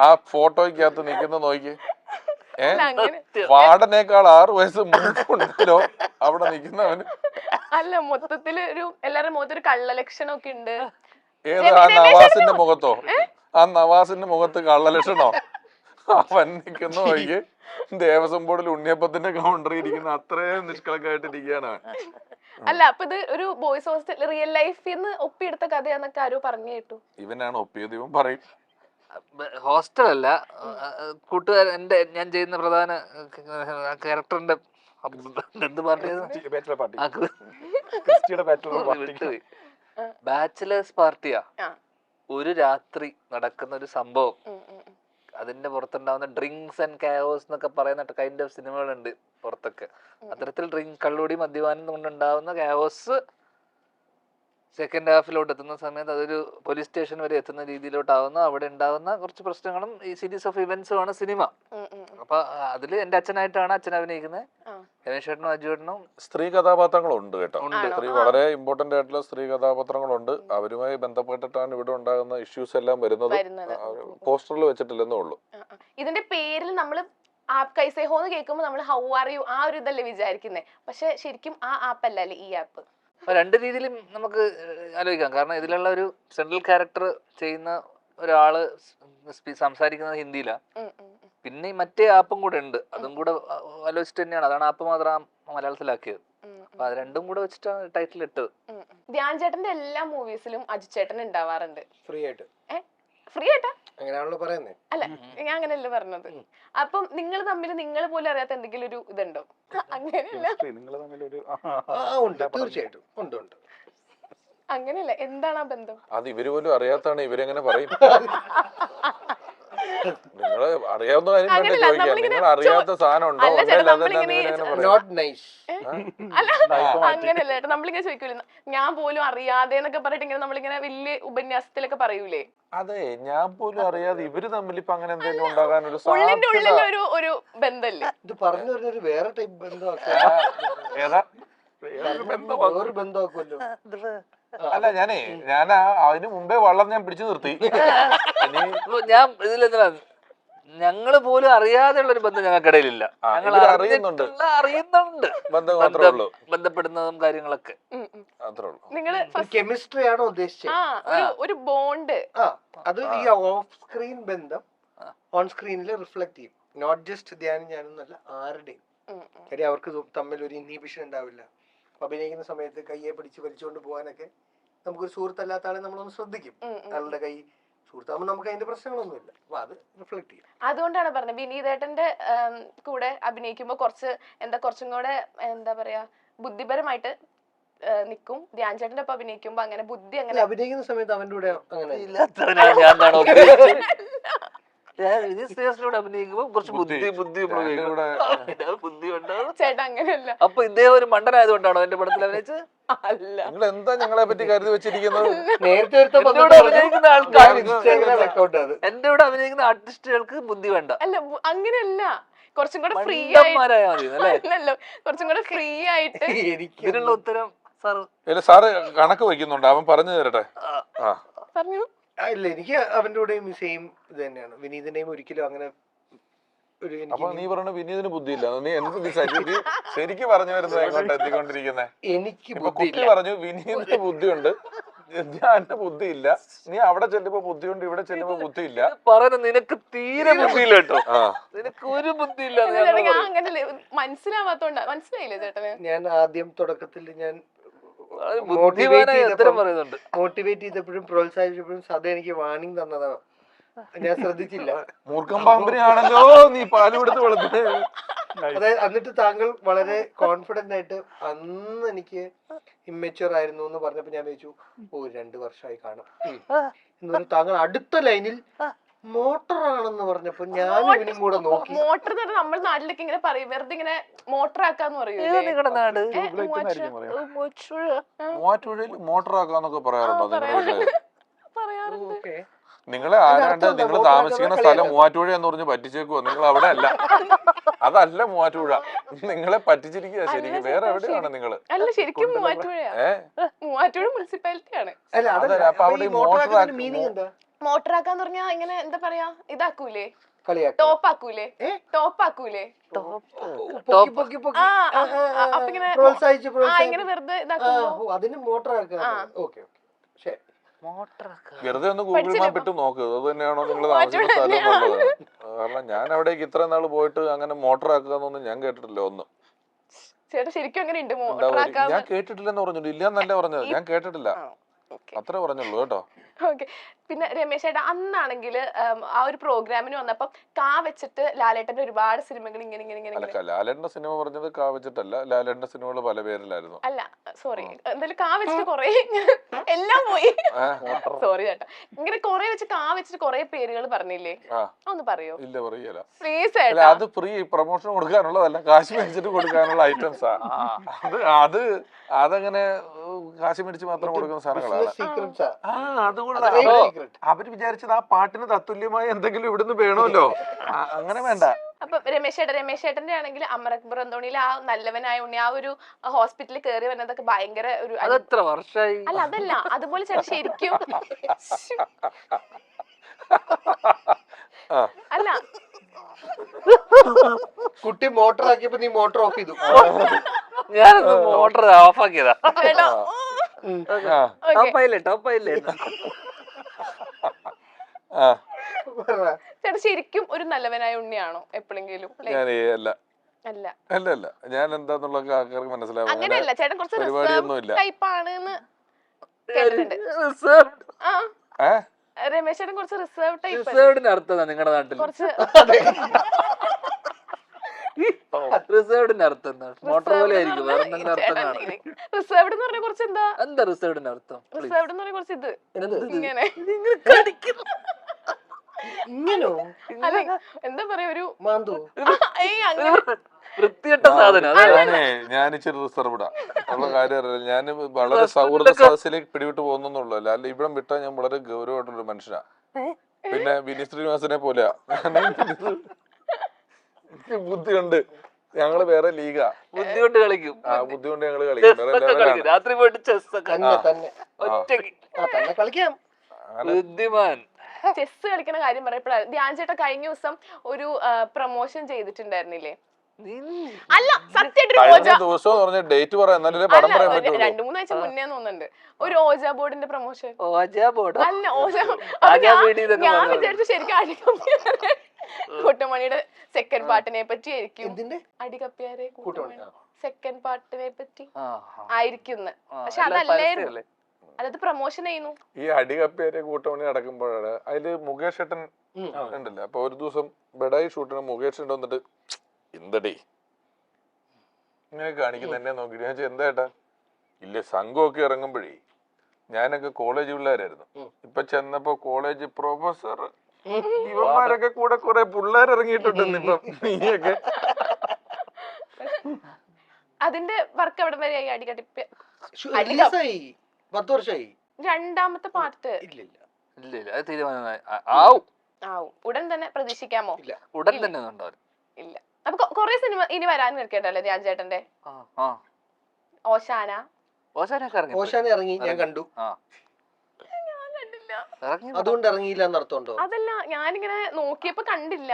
ആ ഫോട്ടോയ്ക്കകത്ത് നിൽക്കുന്ന നോക്കിയേ. വാർഡനേക്കാൾ 6 വയസ്സ് മുൻപുണ്ടല്ലോ അവിടെ നിൽക്കുന്നവന്. അല്ല മൊത്തത്തില് ഒരു എല്ലാവരുടെ മുഖത്തൊരു കള്ള ലക്ഷണമൊക്കെ ഉണ്ട്. ഏത് ആ നവാസിന്റെ മുഖത്തോ? ആ നവാസിന്റെ മുഖത്ത് കള്ളലക്ഷണോ? അവൻ നിൽക്കുന്ന വഴിക്ക് ദേവസ്വം ബോർഡിൽ ഉണ്ണിയപ്പത്തിന്റെ കൗണ്ടറിൽ ഇരിക്കുന്ന അത്രയും നിഷ്കളങ്കായിട്ട് ഇരിക്കുകയാണ്. അല്ല അപ്പൊ ഇത് ഒരു ബോയ്സ് ഹോസ്റ്റൽ റിയൽ ലൈഫിൽ നിന്ന് ഒപ്പിയെടുത്ത കഥയാന്നൊക്കെ ആരോ പറഞ്ഞു കേട്ടു. ഇവനാണ് ഒപ്പിയത്, ഇവൻ പറയും. ഹോസ്റ്റലല്ല, കൂട്ടുകാരൻ എന്റെ ഞാൻ ചെയ്യുന്ന പ്രധാന ക്യാരക്ടറിന്റെ എന്ത് ബാച്ചിലേഴ്സ് പാർട്ടിയാ. ഒരു രാത്രി നടക്കുന്ന ഒരു സംഭവം, അതിന്റെ പുറത്തുണ്ടാവുന്ന ഡ്രിങ്ക്സ് ആൻഡ് കയോസ് എന്നൊക്കെ പറയുന്ന കൈൻഡ് ഓഫ് സിനിമകളുണ്ട് പുറത്തൊക്കെ. അത്തരത്തിൽ കള്ളുടി മദ്യപാനം കൊണ്ടുണ്ടാവുന്ന കയോസ് സെക്കൻഡ് ഹാഫിലോട്ട് എത്തുന്ന സമയത്ത് അതൊരു പോലീസ് സ്റ്റേഷൻ വരെ എത്തുന്ന രീതിയിലോട്ടാവുന്ന അവിടെ ഉണ്ടാവുന്ന കുറച്ച് പ്രശ്നങ്ങളും ഈ സീരീസ് ഓഫ് ഇവന്റ്സും ആണ് സിനിമ. അപ്പൊ അതില് എന്റെ അച്ഛനായിട്ടാണ് അച്ഛൻ അഭിനയിക്കുന്നത്. രമേശ് ചേട്ടനും അജു ചേട്ടനും സ്ത്രീ കഥാപാത്രങ്ങളുണ്ട് കേട്ടോ. സ്ത്രീ വളരെ ഇമ്പോർട്ടന്റ് ആയിട്ടുള്ള സ്ത്രീ കഥാപാത്രങ്ങളുണ്ട്. അവരുമായി ബന്ധപ്പെട്ടിട്ടാണ് ഇവിടെ ഉണ്ടാകുന്ന ഇഷ്യൂസ് എല്ലാം വരുന്നത്. പോസ്റ്ററിൽ വെച്ചിട്ടില്ലെന്നേ ഉള്ളൂ. ഇതിന്റെ പേരിൽ നമ്മള് ആപ്പ് കൈസേ ഹോ എന്ന് കേൾക്കുമ്പോൾ നമ്മൾ ഹൗ ആർ യു ആ ഒരു ഇതല്ലേ വിചാരിക്കുന്നേ. പക്ഷെ ശരിക്കും ആ ആപ്പ് അല്ലല്ലേ ഈ ആപ്പ്. രണ്ട് രീതിയിലും നമുക്ക് ആലോചിക്കാം. കാരണം ഇതിലുള്ള ഒരു സെൻട്രൽ ക്യാരക്ടർ ചെയ്യുന്ന ഒരാള് സംസാരിക്കുന്നത് ഹിന്ദിയിലാ. പിന്നെ മറ്റേ ആപ്പും കൂടെ ഉണ്ട്, അതും കൂടെ ആലോചിച്ചിട്ട് തന്നെയാണ്. അതാണ് ആപ്പ് മാത്രം മലയാളത്തിലാക്കിയത്. അപ്പൊ അത് രണ്ടും കൂടെ വെച്ചിട്ടാണ് ടൈറ്റിൽ ഇട്ടത്. ധ്യാൻ ചേട്ടന്റെ എല്ലാ മൂവീസിലും അജു ചേട്ടൻ ഉണ്ടാവാറുണ്ട്. ഫ്രീ ആയിട്ട്. ഫ്രീ ആയിട്ടാ? അങ്ങനെയാണല്ലോ പറയുന്നേ. അല്ല ഞാൻ അങ്ങനെയല്ല പറഞ്ഞത്. അപ്പം നിങ്ങൾ തമ്മിൽ നിങ്ങൾ പോലും അറിയാത്ത എന്തെങ്കിലും ഒരു ഇതുണ്ടോ? അങ്ങനെയല്ല, തീർച്ചയായിട്ടും ഉണ്ട്. അങ്ങനെയല്ല. എന്താണ് ആ ബന്ധം? അത് ഇവര് പോലും അറിയാത്താണ്. ഇവരെങ്ങനെ പറയും? നിങ്ങള് അറിയാവുന്ന കാര്യം വേണ്ട ചോദിക്കാം. നിങ്ങൾ അറിയാത്ത സാധനം ഉണ്ടോ? അങ്ങനെയല്ല ചേട്ടാ, നമ്മളിങ്ങനെ ചോദിക്കൂലേ, ഞാൻ പോലും അറിയാതെ എന്നൊക്കെ പറഞ്ഞിട്ട് ഇങ്ങനെ നമ്മളിങ്ങനെ വലിയ ഉപന്യാസത്തിലൊക്കെ പറയൂലേ. അതെ, ഞാൻ പോലും അറിയാതെ ഇവര് തമ്മിൽ ഇപ്പൊ അങ്ങനെ എന്തെങ്കിലും ഉണ്ടാകാൻ ഒരു ഉള്ളിന്റെ ഉള്ളിൽ ഒരു ബന്ധല്ലേ? ഇത് പറഞ്ഞു പറഞ്ഞൊരു വേറെ ടൈപ്പ് ബന്ധമാക്കുമല്ലോ. അല്ല ഞാൻ അതിന് മുമ്പേ വള്ളം ഞാൻ പിടിച്ചു നിർത്തി. ഞാൻ ഇതിലെന്താ, ഞങ്ങള് പോലും അറിയാതെയുള്ള ഒരു ബന്ധം ഞങ്ങൾക്കിടയിലില്ല. ഞങ്ങൾ അറിയുന്നുണ്ട്, ബന്ധം മാത്രമേ ഉള്ളൂ, ബന്ധപ്പെടുന്നതും കാര്യങ്ങളൊക്കെ അത്രേ ഉള്ളൂ. നിങ്ങള് കെമിസ്ട്രി ആണോ ഉദ്ദേശിച്ചത്? ഒരു ബോണ്ട്. അത് ഈ ഓഫ് സ്ക്രീൻ ബന്ധം ഓൺ സ്ക്രീനിൽ റിഫ്ലക്ട് ചെയ്യും. നോട്ട് ജസ്റ്റ് ധ്യാനം ഞാനൊന്നല്ല, ആരുടെയും. കാര്യം അവർക്ക് തമ്മിൽ ഒരു ഇൻഹിബിഷൻ ഉണ്ടാവില്ല. അഭിനയിക്കുന്ന സമയത്ത് കയ്യെ പിടിച്ച് വലിച്ചുകൊണ്ട് പോകാനൊക്കെ നമുക്കൊരു സുഹൃത്തല്ലാത്ത ആളെ നമ്മളൊന്ന് ശ്രദ്ധിക്കും. ആളുടെ കൈ സുഹൃത്താകുമ്പോൾ നമുക്ക് അതിന്റെ പ്രശ്നങ്ങളൊന്നുമില്ല. അപ്പൊ അത് റിഫ്ലക്ട് ചെയ്യും. അതുകൊണ്ടാണ് പറഞ്ഞത് വിനീതേട്ടന്റെ കൂടെ അഭിനയിക്കുമ്പോ കുറച്ചും കൂടെ എന്താ പറയാ ബുദ്ധിപരമായിട്ട് നിക്കും. ധ്യാൻ ചേട്ടന്റെ ഒപ്പം അഭിനയിക്കുമ്പോ അങ്ങനെ ബുദ്ധി അങ്ങനെ അഭിനയിക്കുന്ന സമയത്ത് അവന്റെ കൂടെ അങ്ങനെ അഭിനയിക്കുമ്പോ കുറച്ച് ബുദ്ധി ഉണ്ടാവും. ചേട്ടാ അങ്ങനെയല്ല. അപ്പൊ ഇദ്ദേഹം ഒരു മണ്ടനായതുകൊണ്ടാണോ എന്റെ പടത്തിൽ അഭിനയിച്ചത്? അല്ല, നിങ്ങൾ എന്താ ഞങ്ങളെ പറ്റി കരുതി വെച്ചിരിക്കുന്നത്? എന്റെ കൂടെ അഭിനയിക്കുന്ന ആർട്ടിസ്റ്റുകൾക്ക് ബുദ്ധി വേണ്ട. അല്ല അങ്ങനെയല്ല, കുറച്ചും കൂടെ ഫ്രീ ആയിട്ടല്ലോ, കുറച്ചും കൂടെ ഫ്രീ ആയിട്ട്. ഇതിനുള്ള ഉത്തരം സാറ് കണക്ക് വയ്ക്കുന്നുണ്ട്, അവൻ പറഞ്ഞു തരട്ടെ. പറഞ്ഞു. ഇല്ല, എനിക്ക് അവന്റെ കൂടെയും സെയിം ഇത് തന്നെയാണ്. വിനീതിന്റെയും ഒരിക്കലും അങ്ങനെ ഒരു. അപ്പൊ നീ പറഞ്ഞ വിനീതിന് ബുദ്ധിയില്ല. നീ എന്ത് ശരിക്കും പറഞ്ഞു വരുന്നത് എങ്ങോട്ട് എത്തിക്കൊണ്ടിരിക്കുന്നേ? എനിക്ക് കുട്ടി പറഞ്ഞു വിനീതിന് ബുദ്ധിയുണ്ട്, ധ്യാന ബുദ്ധിയില്ല. നീ അവിടെ ചെല്ലുമ്പോ ബുദ്ധിയുണ്ട്, ഇവിടെ ചെല്ലുമ്പോ ബുദ്ധിയില്ല. പറയുന്ന നിനക്ക് തീരെ ബുദ്ധിയില്ല കേട്ടോ. ആ നിനക്ക് ഒരു ബുദ്ധിയില്ല. ഞാൻ അങ്ങനെ മനസ്സിലാവാത്തോണ്ടാ. മനസ്സിലായില്ലേ ചേട്ടന്? ഞാൻ ആദ്യം തുടക്കത്തിൽ ഞാൻ ബുദ്ധിമാനായി ഉത്തരം പറയുന്നുണ്ട്. മോട്ടിവേറ്റ് ചെയ്തപ്പോഴും പ്രോത്സാഹിച്ചപ്പോഴും സദ എനിക്ക് വാണിംഗ് തന്നതാ, ഞാൻ ശ്രദ്ധിച്ചില്ല. മൂർഖം പാമ്പിനെയാണല്ലോ നീ പാല് കൊടുത്ത് വളർത്തേ. അതായത് എന്നിട്ട് താങ്കൾ വളരെ കോൺഫിഡന്റ് ആയിട്ട് അന്ന് എനിക്ക് ഇമ്മച്ചുവർ ആയിരുന്നു എന്ന് പറഞ്ഞപ്പോ ഞാൻ വെച്ചു, ഓ 2 വർഷമായി കാണും എന്ന് പറഞ്ഞു. താങ്കൾ അടുത്ത ലൈനിൽ മോട്ടർ ആണെന്ന് പറഞ്ഞപ്പോ ഞാൻ ഇവനും കൂടെ നോക്കി. മോട്ടർ എന്ന് പറഞ്ഞാൽ നമ്മുടെ നാട്ടിലേക്ക് ഇങ്ങനെ പറയും, വെറുതെ ഇങ്ങനെ മോട്ടർ ആക്കാന്ന് പറയൂ. നിങ്ങളുടെ നാട് മൂവാറ്റുപുഴയിൽ മോട്ടർ ആക്കാന്നൊക്കെ പറയാറുണ്ടോ നിങ്ങളുടെ വീട്ടില്? പറയാറുണ്ട്. ഓക്കെ, നിങ്ങളെ ആരാണ്ട് നിങ്ങൾ താമസിക്കുന്ന സ്ഥലം മൂവാറ്റുപുഴ എന്ന് പറഞ്ഞ് പറ്റിച്ചേക്കുവോ? നിങ്ങൾ അവിടെ അല്ല, അതല്ല മൂവാറ്റുപുഴ. നിങ്ങളെ പറ്റിച്ചിരിക്കുക ശരിക്കും. വേറെ എവിടെയാണ് നിങ്ങള്? അല്ല ശരിക്കും മൂവാറ്റുപുഴയാ. മൂവാറ്റുപുഴ മുനിസിപ്പാലിറ്റി ആണ്. അല്ല അതല്ല, അതല്ല. അപ്പൊ അവിടെ ഈ മോട്ടർ മോട്ടർ ആക്കുന്നതിന്റെ മീനിങ് എന്താ? മോട്ടർ ആക്കാന്ന് പറഞ്ഞാ ഇങ്ങനെ എന്താ പറയാ, ഇതാക്കൂലേ, കളിയാക്ക ടോപ്പ് ആക്കൂലേ, ടോപ്പ് ആക്കൂലേ. പൊക്കി പൊക്കി പൊക്കി അപ്പൊ ഇങ്ങനെ പ്രോത്സാഹിച്ച് ഇങ്ങനെ വെറുതെ ഇതാക്കുമ്പോ അതിന് മോട്ടർ ആക്കുക. ഓക്കെ ഓക്കെ, ശരി. വെറുതെ ഒന്ന് ഗൂഗിൾ മാപ്പ് ഇട്ട് നോക്ക്, അത് തന്നെയാണോ നിങ്ങൾ താമസിക്കുന്ന സ്ഥലം എന്നുള്ളത്. കാരണം ഞാൻ അവിടേക്ക് ഇത്ര നാൾ പോയിട്ട് അങ്ങനെ മോട്ടർ ആക്കുക എന്നൊന്നും ഞാൻ കേട്ടിട്ടില്ല. ഒന്നും ചേട്ടാ ശരിക്കും അങ്ങനെ ഉണ്ട് മോട്ടർ ആക്കാൻ. ഞാൻ കേട്ടിട്ടില്ലെന്ന് പറഞ്ഞിട്ട് ഇല്ല എന്നല്ല പറഞ്ഞത്, ഞാൻ കേട്ടിട്ടില്ല, അത്രേ പറഞ്ഞുള്ളൂ കേട്ടോ. ഓക്കെ. പിന്നെ രമേശ് ചേട്ടാ അന്നാണെങ്കിൽ ആ ഒരു പ്രോഗ്രാമിന് വന്നപ്പോ കാ വെച്ചിട്ട് ലാലേട്ടന്റെ ഒരുപാട് സിനിമകൾ ഇങ്ങനെ ഇങ്ങനെ ഇങ്ങനെ അല്ല, ലാലേട്ടന്റെ സിനിമ പറഞ്ഞത് കാ വെച്ചിട്ടല്ല. ലാലേട്ടന്റെ സിനിമകൾ പല പേരിലായിരുന്നു. അല്ല സോറി, എന്തായാലും കാ വെച്ചിട്ട് കൊറേ എല്ലാം പോയി. സോറി ചേട്ടാ, ഇങ്ങനെ കൊറേ വെച്ച് കാ വെച്ചിട്ട് കൊറേ പേരുകൾ പറഞ്ഞില്ലേ, ഒന്ന് പറയോ? ഇല്ല, പറയല. പ്ലീസ് അല്ല, ചേട്ടാ. അത് ഫ്രീ പ്രൊമോഷൻ കൊടുക്കാനുള്ളതല്ല, കാശ് മേടിച്ചിട്ട് കൊടുക്കാനുള്ള ഐറ്റംസാ. അത് അതങ്ങനെ കാശ് മേടിച്ച് മാത്രം കൊടുക്കുന്ന സാധനങ്ങളാണ്. സീക്രട്സാ. അവര് വിചാരിച്ചത് ആ പാട്ടിന് തത്തുല്യമായി എന്തെങ്കിലും ഇവിടുന്ന് വേണമല്ലോ, അങ്ങനെ വേണ്ട. അപ്പൊ രമേശ് ചേട്ടന്റെ ആണെങ്കിൽ അമർ അക്ബർ അന്തോണിയിൽ ആ നല്ലവനായ ഉണ്ണി ആ ഒരു ഹോസ്പിറ്റലിൽ കയറി വന്നതൊക്കെ ഭയങ്കര ഒരു അതെത്ര വർഷമായി? അല്ല അതല്ല, അതുപോലെ ചേട്ടൻ ശരിക്കും അല്ല കുട്ടി മോട്ടർ ആക്കിയപ്പോ നീ മോട്ടർ ഓഫ് ചെയ്തു. ഞാനൊന്ന് മോട്ടർ ഓഫ് ആക്കിയതാ. ചേട്ടാ ടോപ്പായില്ലേ, ടോപ്പായില്ലേ. ചേട്ടാ ശരിക്കും ഒരു നല്ലവനായ ഉണ്ണിയാണോ എപ്പോഴെങ്കിലും? അല്ല അല്ല അല്ല അല്ല, ഞാൻ എന്താന്നുള്ള ആൾക്കാർക്ക് മനസ്സിലാവും. അങ്ങനെയല്ല, ചേട്ടൻ കുറച്ച് പരിപാടിയൊന്നുമില്ല. ടൈപ്പാണ് കേട്ടിട്ടുണ്ട്. രമേശ് ചേട്ടൻ കുറച്ച് റിസർവ് ടൈപ്പ്. റിസർവ്ഡിന്റെ അർത്ഥം നിങ്ങളുടെ നാട്ടിൽ കുറച്ച് റിസർവ്ഡിന്റെ അർത്ഥം എന്താ? മോട്ടോർ പോലെ ആയിരിക്കും, വേറെ എന്തെങ്കിലും അർത്ഥം കാണും. റിസർവ്ഡ് എന്ന് പറഞ്ഞ കുറച്ച് എന്താ റിസർവ്ഡിന്റെ അർത്ഥം? റിസർവ്ഡ് എന്ന് പറഞ്ഞ കുറച്ച് ഇത് ഇങ്ങനെ ഇങ്ങനോ അല്ല എന്താ പറയാ ഒരു മാന്തു ഏയ് അങ്ങനെ വൃത്തികെട്ട സാധനം. ഞാൻ ഇച്ചിരി റിസർവ്ഡാ ഉള്ള കാര്യം അറിയില്ല. ഞാൻ വളരെ സൗഹൃദ സദസ്സിലേക്ക് പിടിവിട്ട് പോകുന്നുള്ളൂ. അല്ല, ഇവിടെ വിട്ടാ ഞാൻ വളരെ ഗൗരവമായിട്ടുള്ള മനുഷ്യനാ. പിന്നെ വിനീത് ശ്രീനിവാസനെ പോലെയാ. ബുദ്ധിയുണ്ട്, ഞങ്ങള് വേറെ ലീഗാ. ബുദ്ധി കൊണ്ട് കളിക്കും. ബുദ്ധി കൊണ്ട് ഞങ്ങള് കളിക്കും. രാത്രി പോയിട്ട് ചെസ് ഒക്കെ തന്നെ തന്നെ ഒറ്റയ്ക്ക് തന്നെ കളിക്കാം. ബുദ്ധിമാൻ. ചെസ് കളിക്കണ കാര്യം പറയപ്പെടാ, ധ്യാൻ ചേട്ടാ കഴിഞ്ഞ ദിവസം ഒരു പ്രൊമോഷൻ ചെയ്തിട്ടുണ്ടായിരുന്നില്ലേ? അല്ല സത്യമായിട്ട് ദിവസം പറഞ്ഞ ഡേറ്റ് പറയാം, എന്നാലേ പടം പറയാൻ പറ്റുള്ളൂ. 2-3 ആഴ്ച മുന്നേ തോന്നുന്നുണ്ട് ഒരു ഓജ ബോർഡിന്റെ പ്രൊമോഷൻ. അല്ല ഓജ, ഞാൻ വിചാരിച്ചു ശരിക്കും അടികപ്പിയാരെ കൂട്ടമണിയുടെ സെക്കൻഡ് പാട്ടിനെ പറ്റി ആയിരിക്കും. അടികപ്പിയാരെ സെക്കൻഡ് പാട്ടിനെ പറ്റി ആയിരിക്കും, പക്ഷെ അതല്ലായിരുന്നു, അതായത് പ്രൊമോഷൻ ചെയ്യുന്നു. ഈ അടികപ്പേരെ കൂട്ടമണി നടക്കുമ്പോഴാണ് അതില് മുകേഷ് ഏട്ടൻ ഉണ്ടല്ലോ. അപ്പൊ ഒരു ദിവസം ബെഡായി ഷൂട്ടിന് മുകേഷ് ഏട്ടൻ വന്നിട്ട് എന്തടി ഇങ്ങനെ കാണിക്കുന്ന എന്നെ നോക്കിട്ട് ഞാൻ എന്താ ഇല്ല, സംഘമൊക്കെ ഇറങ്ങുമ്പോഴേ ഞാനൊക്കെ കോളേജ് പിള്ളേരായിരുന്നു, ഇപ്പൊ ചെന്നപ്പോ കോളേജ് പ്രൊഫസർ ഇവന്മാരൊക്കെ കൂടെ കുറെ പിള്ളേർ ഇറങ്ങിയിട്ടുണ്ട്. ഇപ്പം നീയൊക്കെ അതിന്റെ വർക്ക് എവിടെ വരെ ആയി? അടികട്ടിപ്പ് 10 വർഷമായി. രണ്ടാമത്തെ പാർട്ട് ഇല്ല അത് തീരുമാനമായി. ആവും ഉടൻ തന്നെ പ്രതീക്ഷിക്കാമോ? ഉടൻ തന്നെ ഇല്ല. അപ്പൊ കൊറേ സിനിമ ഇനി വരാൻ നിൽക്കണ്ടല്ലേ ധ്യാൻ ചേട്ടന്റെ? ഓശാന ഇറങ്ങി, ഞാൻ കണ്ടു. അതുകൊണ്ട് ഇറങ്ങിയില്ല എന്നർത്ഥമുണ്ടോ? അതല്ല, ഞാനിങ്ങനെ നോക്കിയപ്പോ കണ്ടില്ല.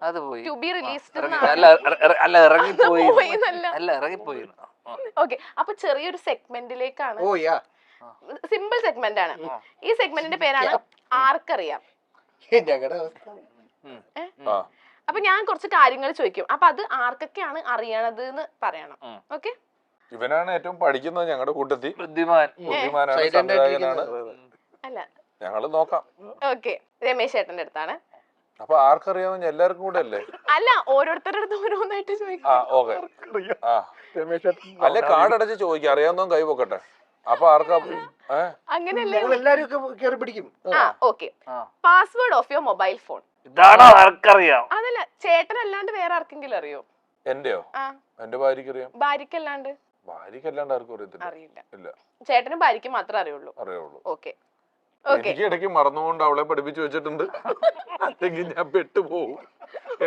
അത് പോയി. To be released. അല്ല ഇറങ്ങിപ്പോയി. അല്ല ഇറങ്ങിപ്പോയി. ഓക്കെ, അപ്പൊ ചെറിയൊരു സെഗ്മെന്റിലേക്കാണ്. ഓ യാ, സിമ്പിൾ സെഗ്മെന്റ് ആണ്. ഈ സെഗ്മെന്റിന്റെ പേരാണ് ആർക്കറിയാം. ഞങ്ങളുടെ അവസ്ഥ ആ അപ്പൊ ഞാൻ കുറച്ച് കാര്യങ്ങൾ ചോദിക്കും, അപ്പൊ അത് ആർക്കൊക്കെയാണ് അറിയണത് എന്ന് പറയണം. ഓക്കെ, ഇവനാണ് ഏറ്റവും പഠിക്കുന്നത് ഞങ്ങളുടെ കൂട്ടത്തിൽ. ബുദ്ധിമാൻ. ബുദ്ധിമാനാണ്, Silent സംവിധായകനാണ്. അല്ല ഞങ്ങള് നോക്കാം. ഓക്കെ, രമേശ് ചേട്ടന്റെ അടുത്താണ്. അപ്പൊ ആർക്കറിയാവുന്ന എല്ലാവർക്കും കൂടെ അല്ലേ? അല്ല, ഓരോരുത്തരുടെ അടുത്ത് ഓരോന്നായിട്ട് ചോദിക്കും. ആ ഓക്കെ. ആ അല്ലെ കാർഡ് അടച്ച് ചോദിക്കാം, അറിയാവുന്ന കൈ പൊക്കട്ടെ. അപ്പൊ ആർക്കാ അങ്ങനെയല്ലേ? ഞങ്ങൾ എല്ലാരും ഒക്കെ കയറി പിടിക്കും. ആ okay. Password of your mobile phone. ഇതാണോ ആർക്കറിയാം? അതല്ല, ചേട്ടനല്ലാണ്ട് വേറെ ആർക്കെങ്കിലും അറിയോ? എന്റെയോ? ആ, എന്റെ ഭാര്യക്ക് അറിയാം. ഭാര്യക്കല്ലാണ്ട് ഭാര്യക്കല്ലാണ്ട് ആർക്കും അറിയത്തില്ല. അറിയില്ല. ഇല്ല, ചേട്ടനും ഭാര്യക്ക് മാത്രമേ അറിയുള്ളൂ. അറിയുള്ളൂ. Okay okay. എനിക്ക് ഇടയ്ക്ക് മറന്നുകൊണ്ട് അവളെ പഠിപ്പിച്ചു വെച്ചിട്ടുണ്ട്. അല്ലെങ്കിൽ ഞാൻ പെട്ടുപോകും.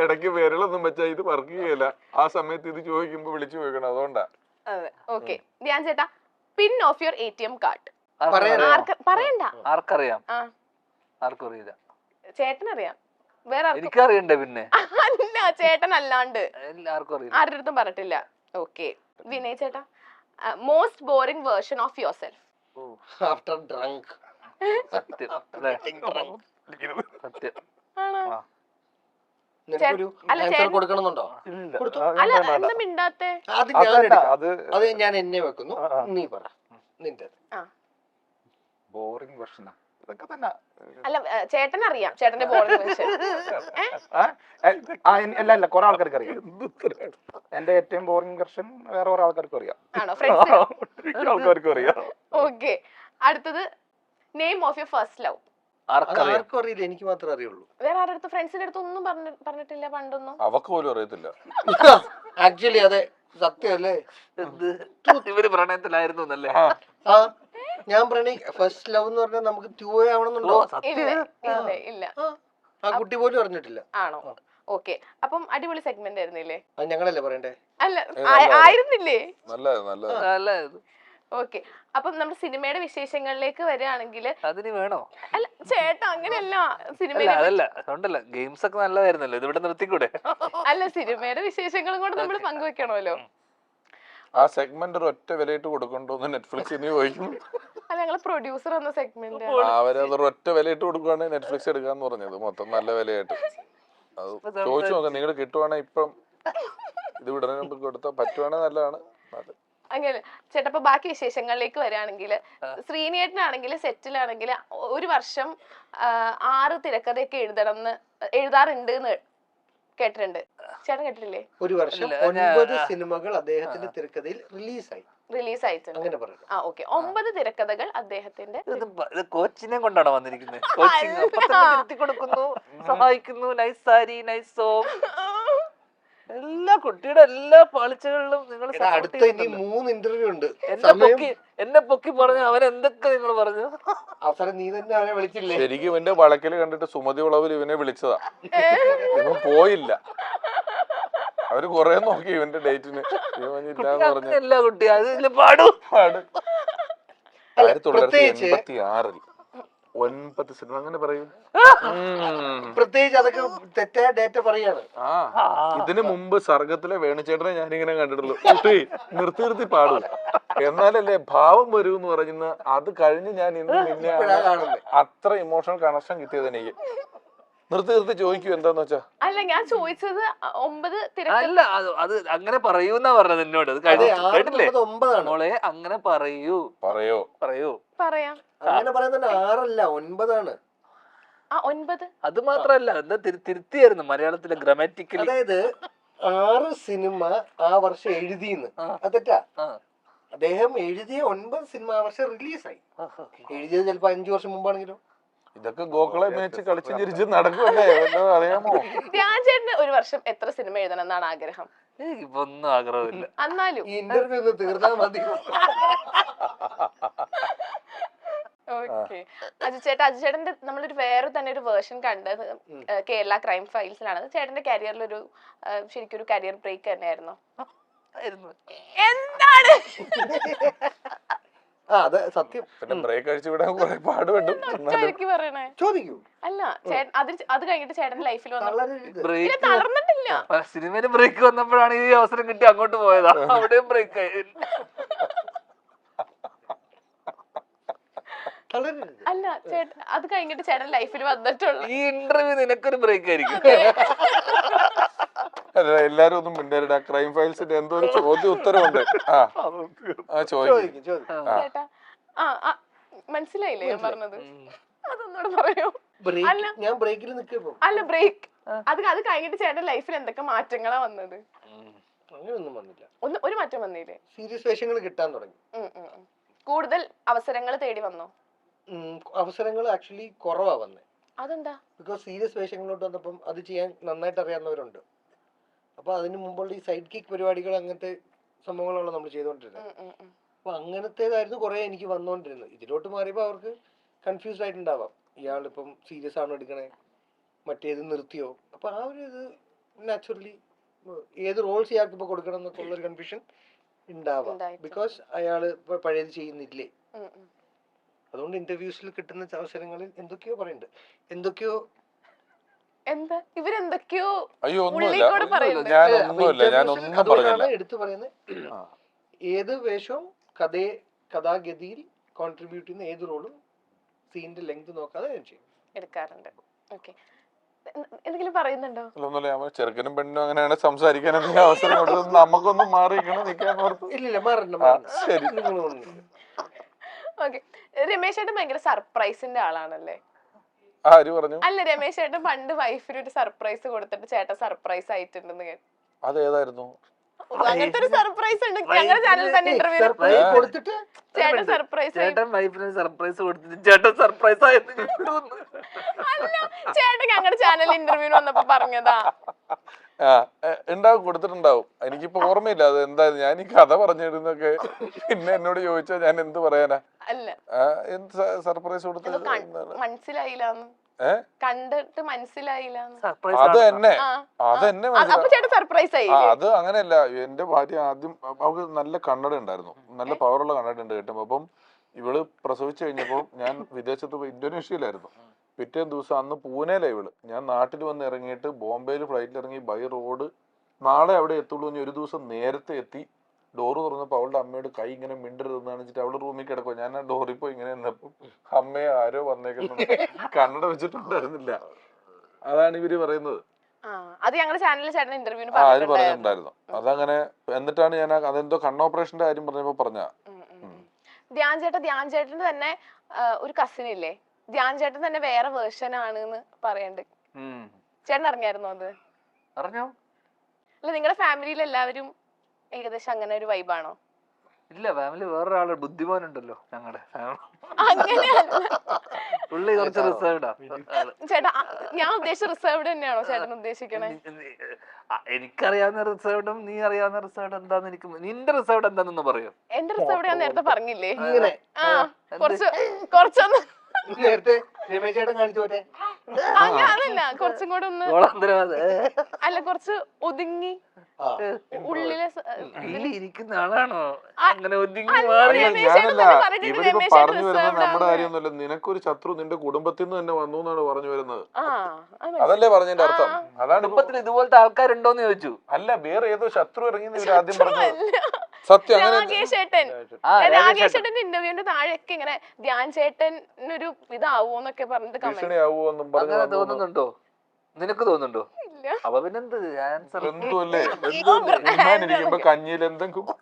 ഇടയ്ക്ക് വിരലൊന്നും വെച്ചാൽ ഇത് വർക്ക് ചെയ്യല. ആ സമയത്ത് ഇത് ചോദിക്കുമ്പോ വിളിച്ചു ചോദിക്കണം, അതുകൊണ്ടാ. അതെ ഓക്കെ. ധ്യാൻ ചേട്ടാ, പിൻ ഓഫ് യുവർ ATM കാർഡ്. പറയണ്ട. ആർക്കറിയാം? ആ, ആർക്കും അറിയില്ല. ചേട്ടനറിയാം, വേറെ ആർക്കും എനിക്കറിയണ്ടേ പിന്നെ? അല്ല, ചേട്ടനല്ലാണ്ട് എല്ലാവർക്കും അറിയില്ല. ആരുടെ അടുത്തും പറഞ്ഞിട്ടില്ല. ഓക്കെ. വിനയ് ചേട്ടാ, most boring version of yourself. After drunk. സത്യം അല്ലേ? സത്യം. ആണോ? നിനക്കൊരു അല്ല, ആൻസർ ചേട്ടൻ- കൊടുക്കണമെന്നുണ്ടോ? അല്ല, എന്താ മിണ്ടാത്തെ? അത് ഞാൻ എടുക്കാം. അത് അത് ഞാൻ എന്നെ വെക്കുന്നു, നീ പറ നിന്റെ. ബോറിംഗ് വെർഷനാ ഇതൊക്കെ തന്നെ. അല്ല, ചേട്ടനറിയാം ചേട്ടന്റെ ബോറിംഗ് വേർഷൻ. അല്ല കുറെ ആൾക്കാർക്ക് അറിയാം. എന്റെ ഏറ്റവും ബോറിംഗ് വെർഷൻ വേറെ കുറെ ആൾക്കാർക്ക് അറിയാം. ആണോ? ഫ്രണ്ട്സ്. ആൾക്കാർക്കും അറിയാം. ഓക്കെ. അടുത്തത് name of your first love. അത് ആർക്കറിയാം? ആർക്കും അറിയില്ല, എനിക്ക് മാത്രമേ അറിയുള്ളൂ. വേറെ ആരുടെ അടുത്ത്, ഫ്രണ്ട്സിന്റെ അടുത്ത് ഒന്നും പറഞ്ഞിട്ടില്ല പണ്ടൊന്നും? അവക്ക് പോലും അറിയത്തില്ല. ആക്ച്വലി അതെ സത്യമല്ലേ. എന്ത്? ഇവര് പ്രണയത്തിലായിരുന്നു എന്നല്ലേ? ആ ഞാൻ പറഞ്ഞ ഫസ്റ്റ് ലവ് എന്ന് പറഞ്ഞാൽ നമുക്ക് 2 ആവണമെന്നുണ്ടോ? ഇല്ല ഇല്ല ഇല്ല. ആ കുട്ടി പോലും അറിഞ്ഞിട്ടില്ല. ആണോ? ഓക്കെ. അപ്പം അടിപൊളി സെഗ്മെന്റ് ആയിരുന്നില്ലേ? അത് ഞങ്ങളല്ലേ പറയണ്ടേ? അല്ല, നല്ലതാ. ആയിരുന്നില്ലേ? നല്ലത് നല്ലത്. അല്ല ഇത് ഓക്കെ. അപ്പം നമ്മുടെ സിനിമയുടെ വിശേഷങ്ങളിലേക്ക് വരികയാണെങ്കിൽ, അതിന് വേണോ? അല്ല ചേട്ടാ അങ്ങനെയല്ല, അല്ല സിനിമയിലെ അതല്ല, അതുകൊണ്ടല്ല, ഗെയിംസ് ഒക്കെ നല്ലതായിരുന്നല്ലോ. ഇത് ഇവിടെ നിർത്തിക്കൂടെ? അല്ല, സിനിമയുടെ വിശേഷങ്ങളും കൂടെ നമ്മൾ പങ്കുവെക്കണമല്ലോ. ആ സെഗ്മെന്റ് ഒരു ഒറ്റ വിലയിട്ട് കൊടുക്കണ്ടോന്ന് നെറ്റ്ഫ്ലിക്സിന് ചോദിക്കും. അല്ല, ഞങ്ങള് പ്രൊഡ്യൂസർ എന്ന സെഗ്മെന്റ്. അവരത് ഒറ്റ വിലയിട്ട് കൊടുക്കുവാണെങ്കിൽ നെറ്റ്ഫ്ലിക്സ് എടുക്കാന്ന് പറഞ്ഞത് മൊത്തം നല്ല വിലയായിട്ട്. അത് ചോദിച്ചു നോക്കാം, നിങ്ങൾ കിട്ടുവാണെങ്കിൽ ഇപ്പം ഇത് വിടുന്നതിന് മുമ്പ് കൊടുത്താൽ പറ്റുവാണെങ്കിൽ നല്ലതാണ്. അങ്ങനെ ചേട്ടാ, അപ്പൊ ബാക്കി വിശേഷങ്ങളിലേക്ക് വരികയാണെങ്കിൽ, ശ്രീനിയേട്ടനാണെങ്കിൽ സെറ്റിലാണെങ്കിൽ ഒരു വർഷം 6 തിരക്കഥയൊക്കെ എഴുതാറുണ്ട് എന്ന് കേട്ടിട്ടുണ്ട്. ചേട്ടൻ കേട്ടിട്ടില്ലേ? ഒരു വർഷം ഇല്ല, 9 സിനിമകൾ അദ്ദേഹത്തിന്റെ തിരക്കഥയിൽ റിലീസായി. റിലീസ് ആയിട്ടുണ്ട്. അങ്ങനെ പറഞ്ഞു. ആ ഓക്കെ. 9 തിരക്കഥകൾ അദ്ദേഹത്തിന്റെ. ഇത് കോച്ചിനെ കൊണ്ടാണോ വന്നിരിക്കുന്നത്? കോച്ചിങ് അപ്പൊ തന്നെ തിരുത്തി കൊടുക്കുന്നു, സഹായിക്കുന്നു, നൈസ് സാരി, നൈസ് സോങ്, എല്ലാ കുട്ടിയുടെ എല്ലാ പാളിച്ചകളിലും നിങ്ങൾ എടാ, അടുത്ത ഇനി 3 ഇന്റർവ്യൂ ഉണ്ട്. എന്നെ പൊക്കി പറഞ്ഞു. അവൻ എന്തൊക്കെ നിങ്ങൾ പറഞ്ഞു? അവസാനം നീ തന്നെ അവനെ വിളിച്ചില്ലേ? ശരിക്കും ഇവന്റെ വളക്കല് കണ്ടിട്ട് സുമതി ഉളവിൽ ഇവനെ വിളിച്ചതാ. ഇവൻ പോയില്ല. അവര് കൊറേ നോക്കി ഇവന്റെ ഡേറ്റിന്. ഇവൻ ഇല്ലാന്ന് പറഞ്ഞു. എല്ലാ കുട്ടി അതില് പാടും. 1986 9 സിനിമ അങ്ങനെ പറയും. പ്രത്യേകിച്ച് അതൊക്കെ തെറ്റായ ഡേറ്റ പറയാണ്. ആ ഇതിനു മുമ്പ് സർഗത്തിലെ വേണുചേട്ടനെ ഞാനിങ്ങനെ കണ്ടിട്ടുള്ളൂ. കുട്ടി നിർത്തി നിർത്തി പാടും, എന്നാലല്ലേ ഭാവം വരൂ എന്ന് പറയുന്ന. അത് കഴിഞ്ഞ് ഞാൻ ഇന്ന് നിന്നെ അത്ര ഇമോഷണൽ കണക്ഷൻ കിട്ടിയത് എനിക്ക്. നിർത്തി നിർത്തി ചോദിക്കൂ എന്താന്ന് വെച്ചാ. അല്ല, ഞാൻ ചോദിച്ചത് 9 തിരക്കഥ. അല്ല, അത് അങ്ങനെ പറയൂന്നാ പറഞ്ഞത് എന്നോട്. അത് കേട്ടില്ലേ 9 മോളെ? അങ്ങനെ പറയൂ പറയോ പറയൂ പറയാം. അങ്ങനെ പറയുന്നത് 6 അല്ല 9. ആ 9. അത് മാത്രല്ല, എന്താ തിരുത്തിയായിരുന്നു മലയാളത്തിലെ ഗ്രാമാറ്റിക്കലി. അതായത് 6 സിനിമ ആ വർഷം എഴുതിന്ന്. അതെറ്റാ? അദ്ദേഹം എഴുതിയ 9 സിനിമ ആ വർഷം റിലീസായി. എഴുതിയത് ചിലപ്പോ 5 വർഷം മുമ്പാണെങ്കിലോ. ഇതൊക്കെ ഗോക്കളെ മേച്ച് കളിച്ച് ചിരിച്ച് നടക്കുമല്ലേ, അറിയാമോ? ധ്യാൻ ചേട്ടന് ഒരു വർഷം എത്ര സിനിമ എഴുതണം എന്നാണ് ആഗ്രഹം? എനിക്കിപ്പോ ഒന്നും ആഗ്രഹമില്ല. എന്നാലും ഈ ഇന്റർവ്യൂ ഒന്ന് തീർന്നാ മതി. ഓക്കെ. അജുചേട്ടന്റെ നമ്മളൊരു വേറെ തന്നെ ഒരു വേർഷൻ കണ്ടത് കേരള ക്രൈം ഫയൽസിലാണ്. ചേട്ടന്റെ കരിയറിൽ ഒരു ശരിക്കും ഒരു കരിയർ ബ്രേക്ക് തന്നെയായിരുന്നു. എന്താണ്? ആ അതെ സത്യം. പിന്നെ ബ്രേക്ക് അഴിച്ചു വിടാൻ കുറെ പാടുപെട്ടു. പറയണേ ചോദിക്കൂ. അല്ല, അത് കഴിഞ്ഞിട്ട് ചേട്ടന്റെ ലൈഫിൽ ബ്രേക്ക് തളർന്നിട്ടില്ല. സിനിമയില് ബ്രേക്ക് വന്നപ്പോഴാണ് ഈ അവസരം കിട്ടി അങ്ങോട്ട് പോയതാ. അവിടെയും ബ്രേക്ക് ആയി. തളരരുത്. അല്ല ചേട്ടൻ അത് കഴിഞ്ഞിട്ട് ചേട്ടൻ ലൈഫിൽ വന്നിട്ടുള്ളൂ. ഈ ഇന്റർവ്യൂ നിനക്കൊരു ബ്രേക്ക് ആയിരിക്കും. അല്ല എല്ലാരും ഒന്നും മിണ്ടരുത്. ക്രൈം ഫയൽസിന്റെ എന്തോ ഒരു ചോദ്യം ഉത്തരവുണ്ട്. ചോദിക്കും. ചോദിക്കും. ചേട്ടാ മനസ്സിലായില്ലേ ഞാൻ പറഞ്ഞത്? അതൊന്നുകൂടെ പറയോ? അല്ല. ഞാൻ ബ്രേക്കിൽ നിൽക്കുമ്പോ അല്ല ബ്രേക്ക് അത് കഴിഞ്ഞിട്ട് ചേട്ടൻ ലൈഫിൽ എന്തൊക്കെ മാറ്റങ്ങളാ വന്നത്? അങ്ങനെയൊന്നും വന്നില്ല. ഒരു മാറ്റം വന്നില്ലേ? സീരിയസ് വേഷങ്ങൾ കിട്ടാൻ തുടങ്ങി. കൂടുതൽ അവസരങ്ങൾ തേടി വന്നോ? അവസരങ്ങൾ ആക്ച്വലി കുറവാ വന്നേ. അതെന്താ? ബിക്കോസ് സീരിയസ് വേഷങ്ങളിലോട്ട് വന്നപ്പം അത് ചെയ്യാൻ നന്നായിട്ട് അറിയാവുന്നവരുണ്ട്. അപ്പൊ അതിന് മുമ്പുള്ള ഈ സൈഡ് കിക്ക് പരിപാടികൾ അങ്ങനത്തെ സംഭവങ്ങളാണ് നമ്മൾ ചെയ്തുകൊണ്ടിരുന്നത്. അപ്പൊ അങ്ങനത്തേതായിരുന്നു കുറെ എനിക്ക് വന്നുകൊണ്ടിരുന്നത്. ഇതിലോട്ട് മാറിയപ്പോൾ അവർക്ക് കൺഫ്യൂസ്ഡ് ആയിട്ടുണ്ടാവാം, ഇയാളിപ്പം സീരിയസ് ആണോ എടുക്കണേ, മറ്റേത് നിർത്തിയോ. അപ്പൊ ആ ഒരു ഇത് നാച്ചുറലി ഏത് റോൾസ് ഇയാൾക്ക് ഇപ്പൊ കൊടുക്കണം എന്നൊക്കെ ഉള്ളൊരു കൺഫ്യൂഷൻ ഉണ്ടാവാം. ബിക്കോസ് അയാള് പഴയത് ചെയ്യുന്നില്ലേ. അതുകൊണ്ട് ഇന്റർവ്യൂസിൽ കിട്ടുന്ന അവസരങ്ങളിൽ എന്തൊക്കെയോ പറയുന്നുണ്ട്, എന്തൊക്കെയോ എന്താ ഇവരെന്തൊക്കെയോ അയ്യോ ഉള്ളിൽ കൂടെ പറയുന്നുണ്ട്. അതുകൊണ്ടാണ് എടുത്തു പറയുന്നത്. ഏത് വേഷവും കഥാഗതിയിൽ കോൺട്രിബ്യൂട്ട് ചെയ്യുന്ന ഏത് റോളും സീനിന്റെ ലെങ്ത് നോക്കാതെ ഞാൻ ചെയ്യും, എടുക്കാറുണ്ട്. ഓക്കെ, എന്തെങ്കിലും പറയുന്നുണ്ടോ? ചെറുക്കനും പെണ്ണും അങ്ങനെയാണ് സംസാരിക്കാൻ അവസരം കൊടുത്തത്. നമുക്കൊന്നും മാറിയിരിക്കണം, നിൽക്കാൻ ഓർത്തു. ഇല്ലില്ല, മാറണ്ട. ശരി. ഓക്കെ, രമേശ് ചേട്ടൻ ഭയങ്കര സർപ്രൈസിന്റെ ആളാണല്ലേ? ആര് പറഞ്ഞു? അല്ല, രമേശ് ചേട്ടൻ പണ്ട് വൈഫിന് ഒരു സർപ്രൈസ് കൊടുത്തിട്ട് ചേട്ടൻ സർപ്രൈസ് ആയിട്ടുണ്ടെന്ന് കേട്ടു. അതേതായിരുന്നു? അങ്ങനത്തെ ഒരു സർപ്രൈസ് ഉണ്ട് ഞങ്ങളുടെ ചാനലിൽ തന്നെ ഇന്റർവ്യൂ കൊടുത്തിട്ട് ചേട്ടൻ സർപ്രൈസ്. ചേട്ടൻ വൈഫിന് സർപ്രൈസ് കൊടുത്തിട്ട് ചേട്ടൻ സർപ്രൈസ് ആയെന്ന് അല്ല, ചേട്ടൻ ഞങ്ങളുടെ ചാനലിൽ ഇന്റർവ്യൂവിന് വന്നപ്പോ പറഞ്ഞതാ. ഉണ്ടാവും, കൊടുത്തിട്ടുണ്ടാവും. എനിക്കിപ്പോ ഓർമ്മയില്ല അത് എന്തായാലും. ഞാൻ ഈ കഥ പറഞ്ഞിരുന്നൊക്കെ പിന്നെ എന്നോട് ചോദിച്ചാൽ ഞാൻ എന്ത് പറയാനാ? അല്ല, എന്ത് സർപ്രൈസ് കൊടുത്തത് മനസ്സിലായില്ലാന്ന്, കണ്ടിട്ട് മനസ്സിലായില്ലാന്ന്. അത് തന്നെ അപ്പൊ ചേട്ടൻ സർപ്രൈസ് ആയി. അത് അങ്ങനെയല്ല. എന്റെ ഭാര്യ ആദ്യം അവൾക്ക് നല്ല കണ്ണട ഉണ്ടായിരുന്നു, നല്ല പവറുള്ള കണ്ണട ഉണ്ട് കേട്ടോ. അപ്പം ഇവള് പ്രസവിച്ചു കഴിഞ്ഞപ്പോ ഞാൻ വിദേശത്ത് പോയി, ഇന്തോനേഷ്യയിലായിരുന്നു. പിറ്റേ ദിവസം അന്ന് പൂനെയിലായി ഇവള്. ഞാൻ നാട്ടിൽ വന്ന് ഇറങ്ങിയിട്ട് ബോംബെയിൽ ഫ്ലൈറ്റിൽ ഇറങ്ങി ബൈ റോഡ് നാളെ അവിടെ എത്തുള്ളൂ എന്ന് ഒരു ദിവസം നേരത്തെ എത്തി. ഡോറ് തുറന്നപ്പോൾ അവളുടെ അമ്മയോട് കൈ ഇങ്ങനെ മിണ്ടരുതെന്ന് കാണിച്ചിട്ട് അവള് റൂമിൽ കിടക്കുക. ഞാൻ ആ ഡോറിൽ പോയി ഇങ്ങനെ നിന്നപ്പോൾ അമ്മയെ ആരോ വന്നേക്കുന്നത് കണ്ണട വെച്ചിട്ടുണ്ടായിരുന്നില്ല. അതാണ് ഇവര് പറയുന്നത്. അത് ഞങ്ങളുടെ ചാനലിൽ ചേട്ടൻ ഇന്റർവ്യൂവിന് ആര് പറഞ്ഞിട്ടുണ്ടായിരുന്നു. അതങ്ങനെ എന്നിട്ടാണ് ഞാൻ അതെന്തോ കണ്ണോപ്പറേഷന്റെ കാര്യം പറഞ്ഞപ്പോ പറഞ്ഞ. ധ്യാൻ ചേട്ടന് തന്നെ ഒരു കസിൻ ഇല്ലേ? ധ്യാൻ ചേട്ടൻ തന്നെ വേറെ വേർഷൻ ആണ് പറയണ്ട്. ചേട്ടൻ അറിഞ്ഞായിരുന്നോ അത്? അറിഞ്ഞോ? അല്ല, നിങ്ങളുടെ ഫാമിലിയിൽ എല്ലാവരും ഏകദേശം അങ്ങനെ ഒരു വൈബാണോ? ഇല്ല, ഫാമിലി വേറൊരാള് ബുദ്ധിമാനുണ്ടല്ലോ ഞങ്ങളുടെ പുള്ളി കുറച്ച് റിസർവ്ഡാ. ചേട്ടാ, ഞാൻ ഉദ്ദേശിച്ച റിസർവ്ഡ് തന്നെയാണോ ചേട്ടൻ ഉദ്ദേശിക്കണേ? എനിക്കറിയാവുന്ന റിസർവ്ഡും നീ അറിയാവുന്ന റിസർവ്ഡ് എന്താന്ന് എനിക്ക്, നിന്റെ റിസർവ്ഡ് എന്താണെന്ന് പറയോ? എന്റെ റിസർവ്ഡ് ഞാൻ നേരത്തെ പറഞ്ഞില്ലേ? കുറച്ചൊന്ന് നേരത്തെ രമേശ് ചേട്ടൻ കാണിച്ചോട്ടെ. അതല്ല, കുറച്ചും കൂടെ ഒന്ന് അല്ല, കുറച്ച് ഒതുങ്ങി ഉള്ളിലെ ഇരിക്കുന്ന ആളാണോ അങ്ങനെ ഒതുങ്ങി ഞാനല്ല ഇവരിപ്പോ പറഞ്ഞു വരുന്നത് നമ്മുടെ കാര്യമൊന്നുമല്ല. നിനക്കൊരു ശത്രു നിന്റെ കുടുംബത്തിൽ നിന്ന് തന്നെ വന്നു എന്നാണ് പറഞ്ഞു വരുന്നത്. അതല്ലേ പറഞ്ഞതിന്റെ അർത്ഥം? അതാണ് കുടുംബത്തിൽ ഇതുപോലത്തെ ആൾക്കാരുണ്ടോന്ന് ചോദിച്ചു. അല്ല, വേറെ ഏതോ ശത്രു ഇറങ്ങി ഇവർ ആദ്യം പറഞ്ഞത്. സത്യം. രാകേഷ് ചേട്ടന്റെ ഇന്റർവ്യൂവിന്റെ താഴെയൊക്കെ ഇങ്ങനെ ധ്യാൻ ചേട്ടനൊരു ഇതാവോന്നൊക്കെ പറഞ്ഞിട്ട് ഭീഷണിയാവോന്നും അങ്ങനെ തോന്നുന്നുണ്ടോ? നിനക്ക് തോന്നുന്നുണ്ടോ? ഇല്ല. അപ്പൊ പിന്നെന്ത് ബന്ധുവല്ലേ? ഇരിക്കുമ്പോ കഞ്ഞിയിൽ എന്തെങ്കിലും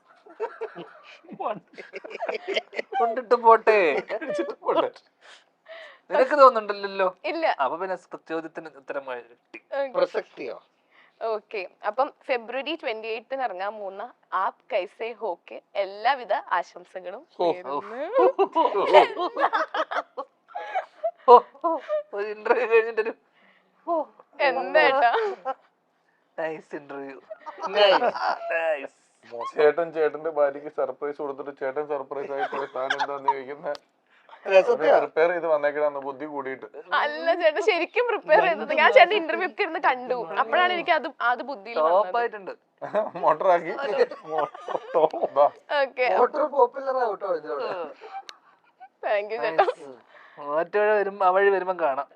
കൊണ്ടിട്ട് പോട്ടെ. നിനക്ക് തോന്നുന്നുണ്ടല്ലോ? ഇല്ല. അപ്പൊ പിന്നെ ചോദ്യത്തിന് ഉത്തരം പ്രസക്തിയോ? ഓക്കെ, അപ്പം ഫെബ്രുവരി 28 ഇറങ്ങാൻ പോകുന്ന ആപ് കൈസേ ഹോക്ക് എല്ലാവിധ ആശംസകളും. ഒരു ഇന്റർവ്യൂ കഴിഞ്ഞിട്ടൊരു എന്താ ഇന്റർവ്യൂ. ചേട്ടന്റെ ഭാര്യക്ക് സർപ്രൈസ് കൊടുത്തിട്ട് ചേട്ടൻ സർപ്രൈസ് ആയിട്ട് താൻ എന്താന്ന് ചോദിക്കുന്ന സത്യം. പ്രിപ്പയർ ചെയ്ത് വന്നേക്കണെന്ന് ബുദ്ധി കൂടിയിട്ട്. അല്ല ചേട്ടാ, ശരിക്കും പ്രിപ്പയർ ചെയ്തത്. ഞാൻ ചേട്ടൻ ഇന്റർവ്യൂ ഒക്കെ ഇരുന്ന് കണ്ടു. അപ്പോഴാണ് എനിക്ക് അത് ബുദ്ധിയിൽ ടോപ്പായിട്ടുണ്ട്. മോട്ടറാക്കി. ഓക്കെ, പോപ്പുലർ ആവട്ടോ. താങ്ക് യു ചേട്ടാ. മറ്റേ വഴി വരുമ്പോ കാണാം.